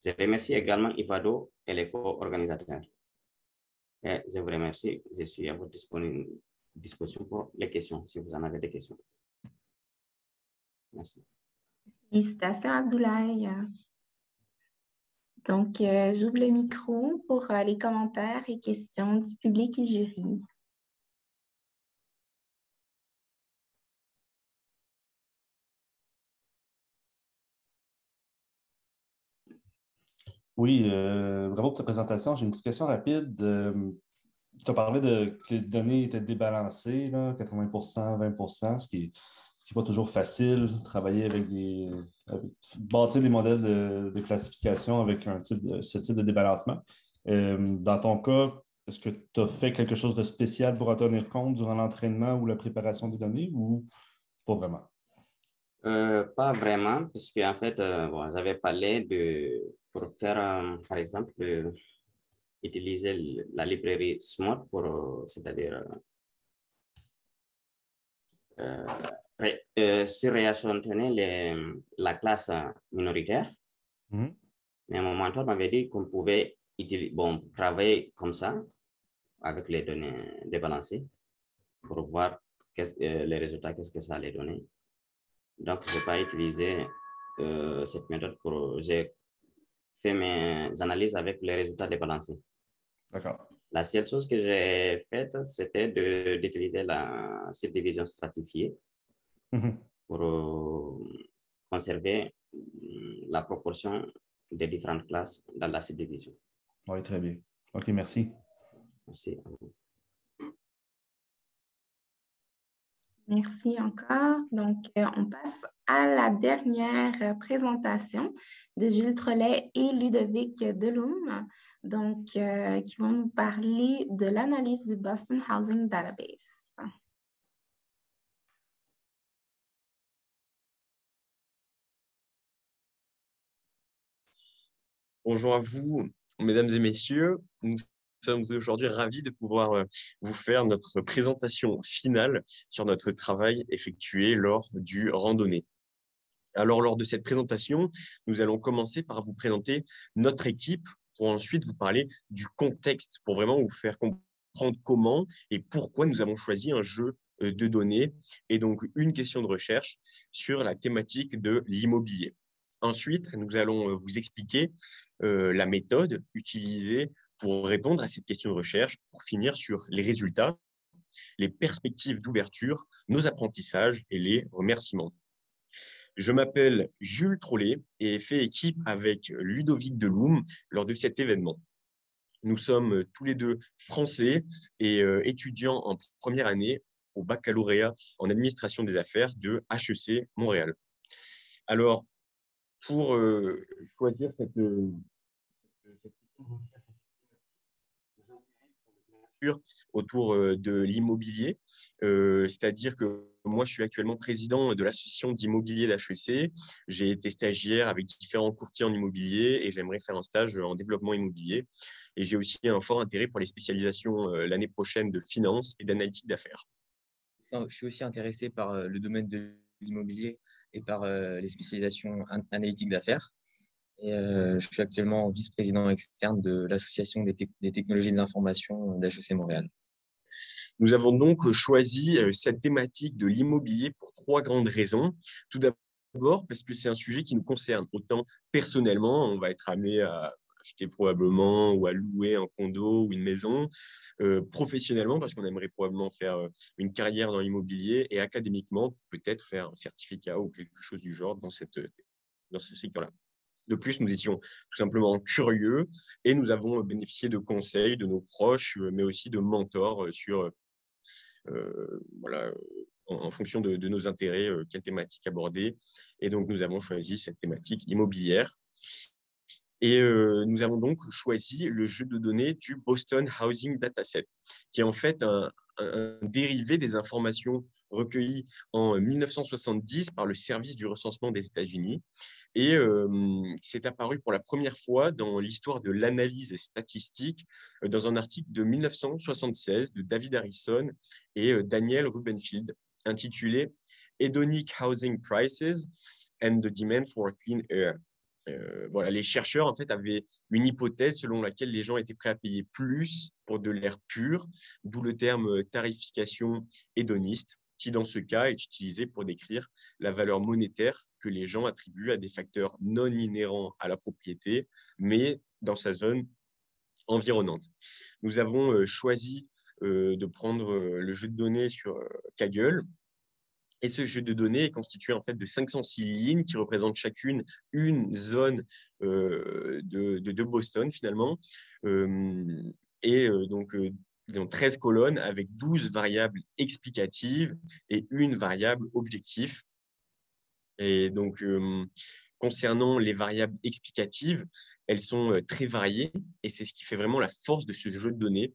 Speaker 12: Je remercie également Ivado et les co-organisateurs. Et je vous remercie. Je suis à votre disposition pour les questions, si vous en avez des questions. Merci.
Speaker 2: Félicitations, Abdoulaye. Donc, j'ouvre le micro pour les commentaires et questions du public et jury.
Speaker 9: Oui, bravo pour ta présentation. J'ai une petite question rapide. Tu as parlé que les données étaient débalancées, là, 80%, 20%, ce qui n'est pas toujours facile, travailler avec bâtir des modèles de classification avec ce type de débalancement. Dans ton cas, est-ce que tu as fait quelque chose de spécial pour en tenir compte durant l'entraînement ou la préparation des données ou pas vraiment?
Speaker 12: Pas vraiment, parce qu'en fait, j'avais parlé pour faire, par exemple, utiliser la librairie SMOT pour, c'est-à-dire surréactionner la classe minoritaire. Mm-hmm. Mais mon mentor m'avait dit qu'on pouvait travailler comme ça, avec les données débalancées, pour voir les résultats, qu'est-ce que ça allait donner. Donc, je n'ai pas utilisé cette méthode j'ai fait mes analyses avec les résultats débalancés.
Speaker 9: D'accord.
Speaker 12: La seule chose que j'ai faite, c'était d'utiliser la subdivision stratifiée pour conserver la proportion des différentes classes dans la subdivision.
Speaker 9: Oui, très bien. OK, merci.
Speaker 12: Merci à vous.
Speaker 2: Merci encore. Donc, on passe à la dernière présentation de Gilles Trollet et Ludovic Deloum, donc, qui vont nous parler de l'analyse du Boston Housing Database.
Speaker 13: Bonjour à vous, mesdames et messieurs. Nous sommes aujourd'hui ravis de pouvoir vous faire notre présentation finale sur notre travail effectué lors du randonnée. Alors, lors de cette présentation, nous allons commencer par vous présenter notre équipe pour ensuite vous parler du contexte, pour vraiment vous faire comprendre comment et pourquoi nous avons choisi un jeu de données et donc une question de recherche sur la thématique de l'immobilier. Ensuite, nous allons vous expliquer la méthode utilisée pour répondre à cette question de recherche, pour finir sur les résultats, les perspectives d'ouverture, nos apprentissages et les remerciements. Je m'appelle Jules Trollet et ai fait équipe avec Ludovic Deloum lors de cet événement. Nous sommes tous les deux français et étudiants en première année au baccalauréat en administration des affaires de HEC Montréal. Alors, pour choisir cette autour de l'immobilier, c'est-à-dire que moi, je suis actuellement président de l'association d'immobilier d'HEC. J'ai été stagiaire avec différents courtiers en immobilier et j'aimerais faire un stage en développement immobilier. Et j'ai aussi un fort intérêt pour les spécialisations l'année prochaine de finance et d'analytique d'affaires.
Speaker 14: Je suis aussi intéressé par le domaine de l'immobilier et par les spécialisations analytiques d'affaires. Et je suis actuellement vice-président externe de l'Association des technologies de l'information d'HEC Montréal.
Speaker 13: Nous avons donc choisi cette thématique de l'immobilier pour 3 grandes raisons. Tout d'abord, parce que c'est un sujet qui nous concerne. Autant personnellement, on va être amené à acheter probablement ou à louer un condo ou une maison. Professionnellement, parce qu'on aimerait probablement faire une carrière dans l'immobilier, et académiquement, pour peut-être faire un certificat ou quelque chose du genre dans ce secteur-là. De plus, nous étions tout simplement curieux et nous avons bénéficié de conseils de nos proches, mais aussi de mentors sur, en fonction de nos intérêts, quelle thématique aborder. Et donc, nous avons choisi cette thématique immobilière. Et nous avons donc choisi le jeu de données du Boston Housing Dataset, qui est en fait un dérivé des informations recueillies en 1970 par le service du recensement des États-Unis. Et c'est apparu pour la première fois dans l'histoire de l'analyse statistique dans un article de 1976 de David Harrison et Daniel Rubenfield, intitulé « Hedonic Housing Prices and the Demand for Clean Air ». Voilà, les chercheurs en fait avaient une hypothèse selon laquelle les gens étaient prêts à payer plus pour de l'air pur, d'où le terme tarification hédoniste, qui dans ce cas est utilisé pour décrire la valeur monétaire que les gens attribuent à des facteurs non inhérents à la propriété, mais dans sa zone environnante. Nous avons choisi de prendre le jeu de données sur Kaggle. Et ce jeu de données est constitué en fait de 506 lignes qui représentent chacune une zone de Boston finalement. Donc 13 colonnes avec 12 variables explicatives et une variable objectif. Et donc, concernant les variables explicatives, elles sont très variées et c'est ce qui fait vraiment la force de ce jeu de données.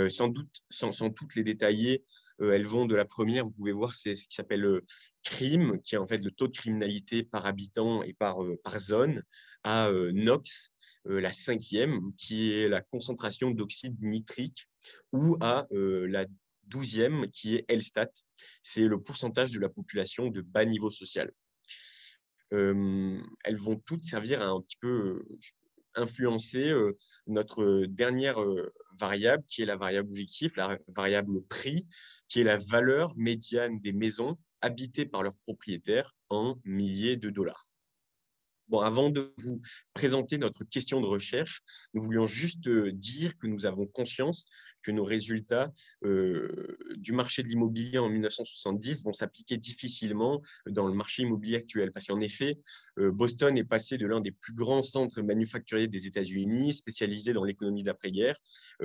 Speaker 13: Sans toutes les détailler, elles vont de la première, vous pouvez voir, c'est ce qui s'appelle crime, qui est en fait le taux de criminalité par habitant et par zone, à NOx, la 5e, qui est la concentration d'oxyde nitrique, ou à la 12e, qui est ELSTAT, c'est le pourcentage de la population de bas niveau social. Elles vont toutes servir à un petit peu influencer notre dernière variable, qui est la variable objectif, la variable prix, qui est la valeur médiane des maisons habitées par leurs propriétaires en milliers de dollars. Bon, avant de vous présenter notre question de recherche, nous voulions juste dire que nous avons conscience que nos résultats du marché de l'immobilier en 1970 vont s'appliquer difficilement dans le marché immobilier actuel. Parce qu'en effet, Boston est passé de l'un des plus grands centres manufacturiers des États-Unis, spécialisé dans l'économie d'après-guerre,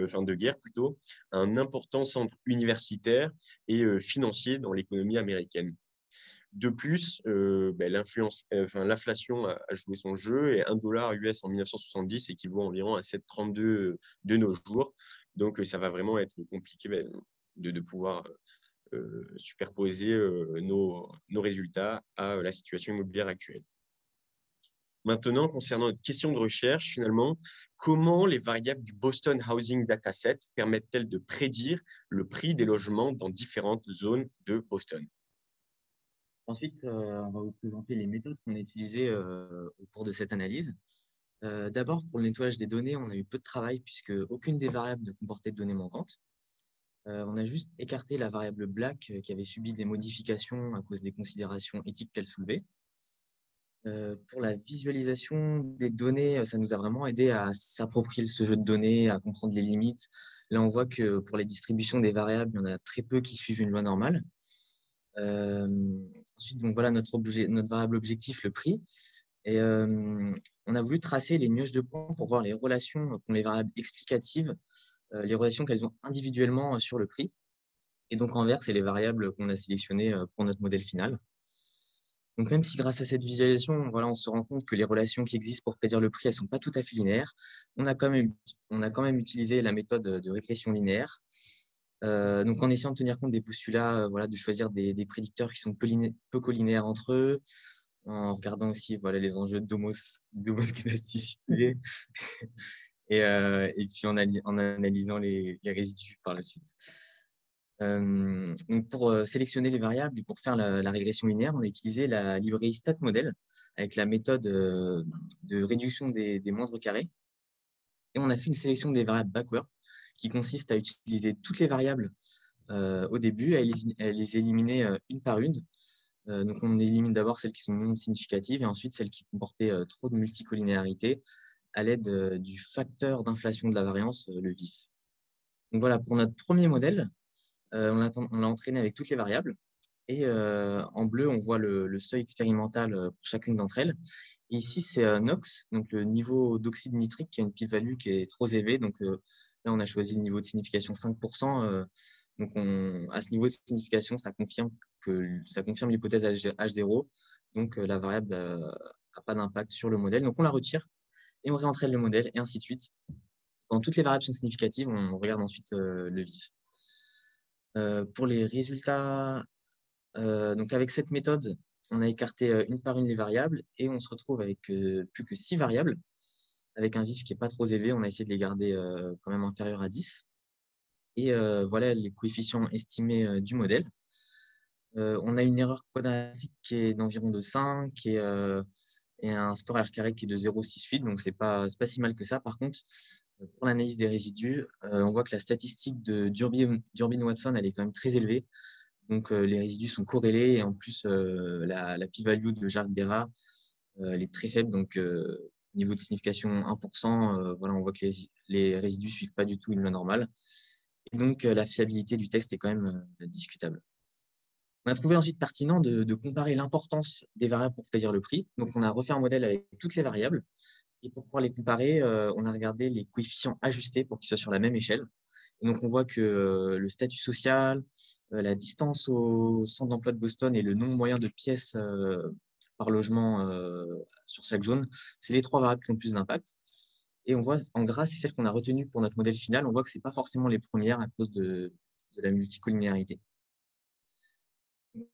Speaker 13: fin de guerre plutôt, à un important centre universitaire et financier dans l'économie américaine. De plus, l'inflation a joué son jeu et $1 US en 1970 équivaut environ à 7,32 de nos jours. Donc, ça va vraiment être compliqué de pouvoir superposer nos résultats à la situation immobilière actuelle. Maintenant, concernant notre question de recherche, finalement, comment les variables du Boston Housing Dataset permettent-elles de prédire le prix des logements dans différentes zones de Boston?
Speaker 14: Ensuite, on va vous présenter les méthodes qu'on a utilisées au cours de cette analyse. D'abord, pour le nettoyage des données, on a eu peu de travail puisque aucune des variables ne comportait de données manquantes. On a juste écarté la variable black qui avait subi des modifications à cause des considérations éthiques qu'elle soulevait. Pour la visualisation des données, ça nous a vraiment aidé à s'approprier ce jeu de données, à comprendre les limites. Là, on voit que pour les distributions des variables, il y en a très peu qui suivent une loi normale. Ensuite, donc voilà notre variable objectif, le prix. Et on a voulu tracer les nuages de points pour voir les relations qu'ont les variables explicatives, les relations qu'elles ont individuellement sur le prix. Et donc en vert, c'est les variables qu'on a sélectionnées pour notre modèle final. Donc même si grâce à cette visualisation, voilà, on se rend compte que les relations qui existent pour prédire le prix, elles ne sont pas tout à fait linéaires, on a quand même utilisé la méthode de régression linéaire. Donc en essayant de tenir compte des postulats, voilà, de choisir des prédicteurs qui sont peu collinéaires entre eux, en regardant aussi voilà, les enjeux d'homoscédasticité et puis en analysant les résidus par la suite. Donc pour sélectionner les variables et pour faire la régression linéaire, on a utilisé la librairie StatModel avec la méthode de réduction des moindres carrés. Et on a fait une sélection des variables backward qui consiste à utiliser toutes les variables au début, à les éliminer une par une. Donc, on élimine d'abord celles qui sont non significatives et ensuite celles qui comportaient trop de multicollinéarité à l'aide du facteur d'inflation de la variance, le VIF. Donc voilà, pour notre premier modèle, on l'a entraîné avec toutes les variables. Et en bleu, on voit le seuil expérimental pour chacune d'entre elles. Et ici, c'est NOx, donc le niveau d'oxyde nitrique qui a une p-value qui est trop élevée. Donc là, on a choisi le niveau de signification 5%. Donc à ce niveau de signification, ça confirme l'hypothèse H0. Donc la variable n'a pas d'impact sur le modèle. Donc on la retire et on réentraîne le modèle et ainsi de suite. Quand toutes les variables sont significatives, on regarde ensuite le VIF. Pour les résultats, donc avec cette méthode, on a écarté une par une les variables et on se retrouve avec plus que 6 variables avec un VIF qui n'est pas trop élevé. On a essayé de les garder quand même inférieurs à 10. Et voilà les coefficients estimés du modèle. On a une erreur quadratique qui est d'environ de 5 et un score R carré qui est de 0,68. Donc, ce n'est pas si mal que ça. Par contre, pour l'analyse des résidus, on voit que la statistique de Durbin-Watson, elle est quand même très élevée. Donc, les résidus sont corrélés et en plus, la p-value de Jacques-Béra, elle est très faible. Donc, niveau de signification 1%, voilà, on voit que les résidus ne suivent pas du tout une loi normale. Et donc, la fiabilité du texte est quand même discutable. On a trouvé ensuite pertinent de comparer l'importance des variables pour prédire le prix. Donc, on a refait un modèle avec toutes les variables. Et pour pouvoir les comparer, on a regardé les coefficients ajustés pour qu'ils soient sur la même échelle. Et donc, on voit que le statut social, la distance au centre d'emploi de Boston et le nombre moyen de pièces par logement sur chaque zone, c'est les 3 variables qui ont le plus d'impact. Et on voit en gras, c'est celle qu'on a retenue pour notre modèle final. On voit que ce n'est pas forcément les premières à cause de la multicollinéarité.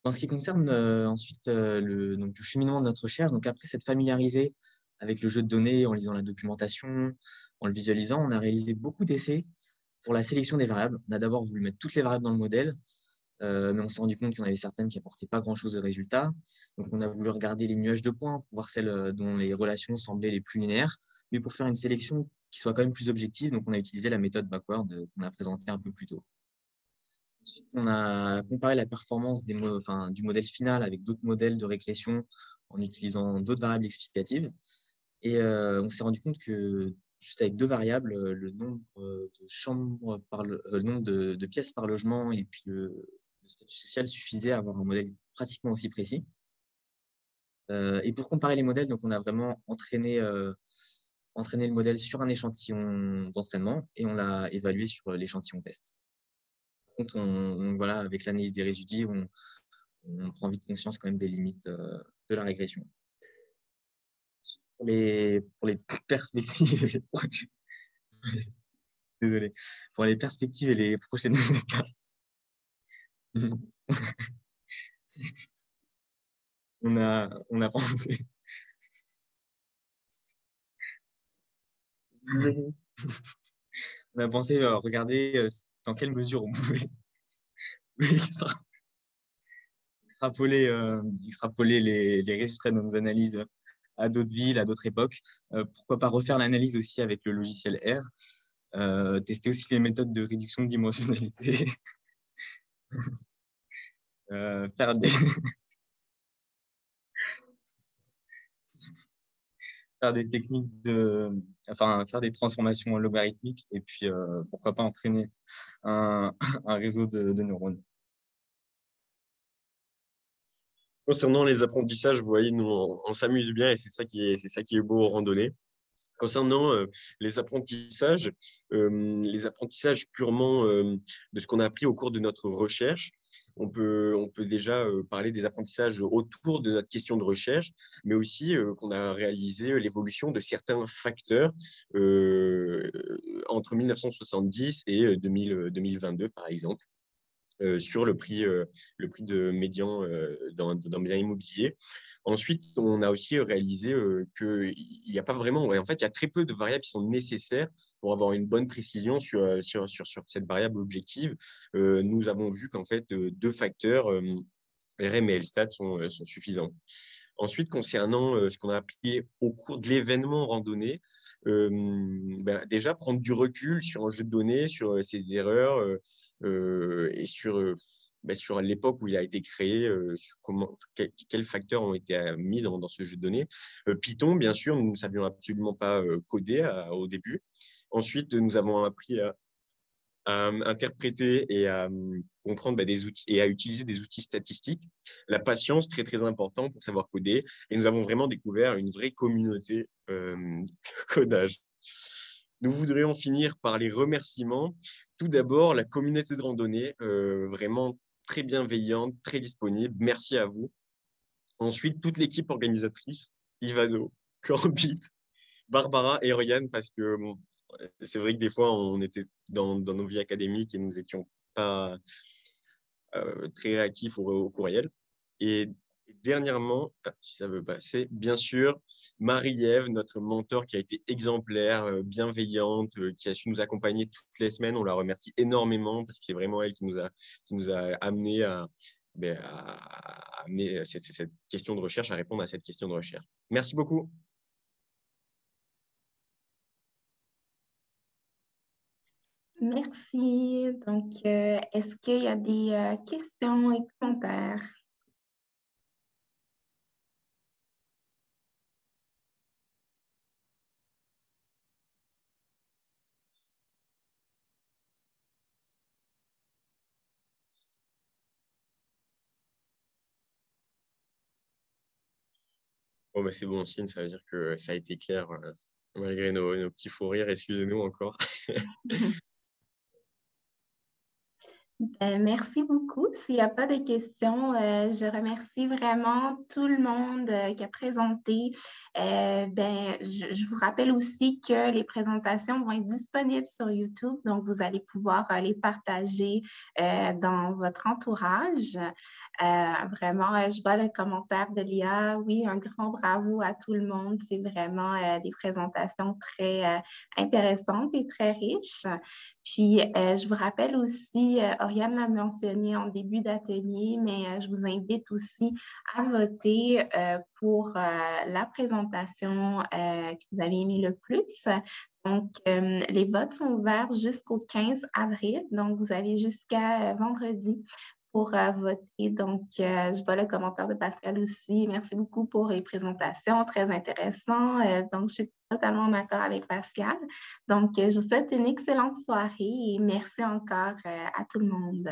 Speaker 14: En ce qui concerne ensuite le cheminement de notre recherche, donc après s'être familiarisé avec le jeu de données, en lisant la documentation, en le visualisant, on a réalisé beaucoup d'essais pour la sélection des variables. On a d'abord voulu mettre toutes les variables dans le modèle, mais on s'est rendu compte qu'il y en avait certaines qui n'apportaient pas grand-chose de résultats. Donc, on a voulu regarder les nuages de points pour voir celles dont les relations semblaient les plus linéaires, mais pour faire une sélection qui soit quand même plus objective, donc on a utilisé la méthode backward qu'on a présentée un peu plus tôt. Ensuite, on a comparé la performance du modèle final avec d'autres modèles de régression en utilisant d'autres variables explicatives. Et on s'est rendu compte que juste avec deux variables, le nombre de chambres le nombre de pièces par logement et puis le statut social suffisait à avoir un modèle pratiquement aussi précis. Et pour comparer les modèles, donc on a vraiment entraîné le modèle sur un échantillon d'entraînement et on l'a évalué sur l'échantillon test. Par contre, voilà, avec l'analyse des résidus, on prend vite conscience quand même des limites de la régression. Pour les perspectives, désolé, pour les perspectives et les prochaines étapes, on a pensé. On a pensé regarder dans quelle mesure on pouvait extrapoler les résultats de nos analyses à d'autres villes, à d'autres époques. Pourquoi pas refaire l'analyse aussi avec le logiciel R, tester aussi les méthodes de réduction de dimensionnalité, faire des techniques faire des transformations logarithmiques et puis pourquoi pas entraîner un réseau de neurones.
Speaker 13: Concernant les apprentissages, vous voyez, nous, on s'amuse bien et c'est ça qui est beau en randonnée. Concernant les apprentissages purement de ce qu'on a appris au cours de notre recherche, on peut déjà parler des apprentissages autour de notre question de recherche, mais aussi qu'on a réalisé l'évolution de certains facteurs entre 1970 et 2022, par exemple. Sur le prix de médian d'un bien immobilier. Ensuite, on a aussi réalisé qu'il n'y a pas vraiment, en fait, il y a très peu de variables qui sont nécessaires pour avoir une bonne précision sur cette variable objective. Nous avons vu qu'en fait, deux facteurs, RM et LSTAT, sont suffisants. Ensuite, concernant ce qu'on a appris au cours de l'événement randonnée, déjà prendre du recul sur un jeu de données, sur ses erreurs et sur l'époque où il a été créé, quels facteurs ont été mis dans ce jeu de données. Python, bien sûr, nous ne savions absolument pas coder au début. Ensuite, nous avons appris à interpréter et à comprendre des outils et à utiliser des outils statistiques. La patience, très, très important pour savoir coder. Et nous avons vraiment découvert une vraie communauté de codage. Nous voudrions finir par les remerciements. Tout d'abord, la communauté de randonnée, vraiment très bienveillante, très disponible. Merci à vous. Ensuite, toute l'équipe organisatrice, Ivano, Corbit, Barbara et Oriane, parce que c'est vrai que des fois, on était dans nos vies académiques et nous n'étions pas très réactifs au courriel. Et dernièrement, si ça veut passer, bien sûr, Marie-Ève, notre mentor qui a été exemplaire, bienveillante, qui a su nous accompagner toutes les semaines. On la remercie énormément parce que c'est vraiment elle qui nous a amené à amener cette question de recherche, à répondre à cette question de recherche. Merci beaucoup.
Speaker 2: Merci. Donc, est-ce qu'il y a des questions et commentaires?
Speaker 13: Bon, c'est bon signe, ça veut dire que ça a été clair malgré nos petits fous rires. Excusez-nous encore.
Speaker 2: Merci beaucoup. S'il n'y a pas de questions, je remercie vraiment tout le monde qui a présenté. Je vous rappelle aussi que les présentations vont être disponibles sur YouTube, donc vous allez pouvoir les partager dans votre entourage. Vraiment, je vois le commentaire de Léa. Oui, un grand bravo à tout le monde. C'est vraiment des présentations très intéressantes et très riches. Puis, je vous rappelle aussi, Oriane l'a mentionné en début d'atelier, mais je vous invite aussi à voter pour la présentation que vous avez aimée le plus. Donc, les votes sont ouverts jusqu'au 15 avril. Donc, vous avez jusqu'à vendredi pour voter. Donc, je vois le commentaire de Pascal aussi. Merci beaucoup pour les présentations, très intéressant. Donc, je suis totalement d'accord avec Pascal. Donc, je vous souhaite une excellente soirée et merci encore à tout le monde.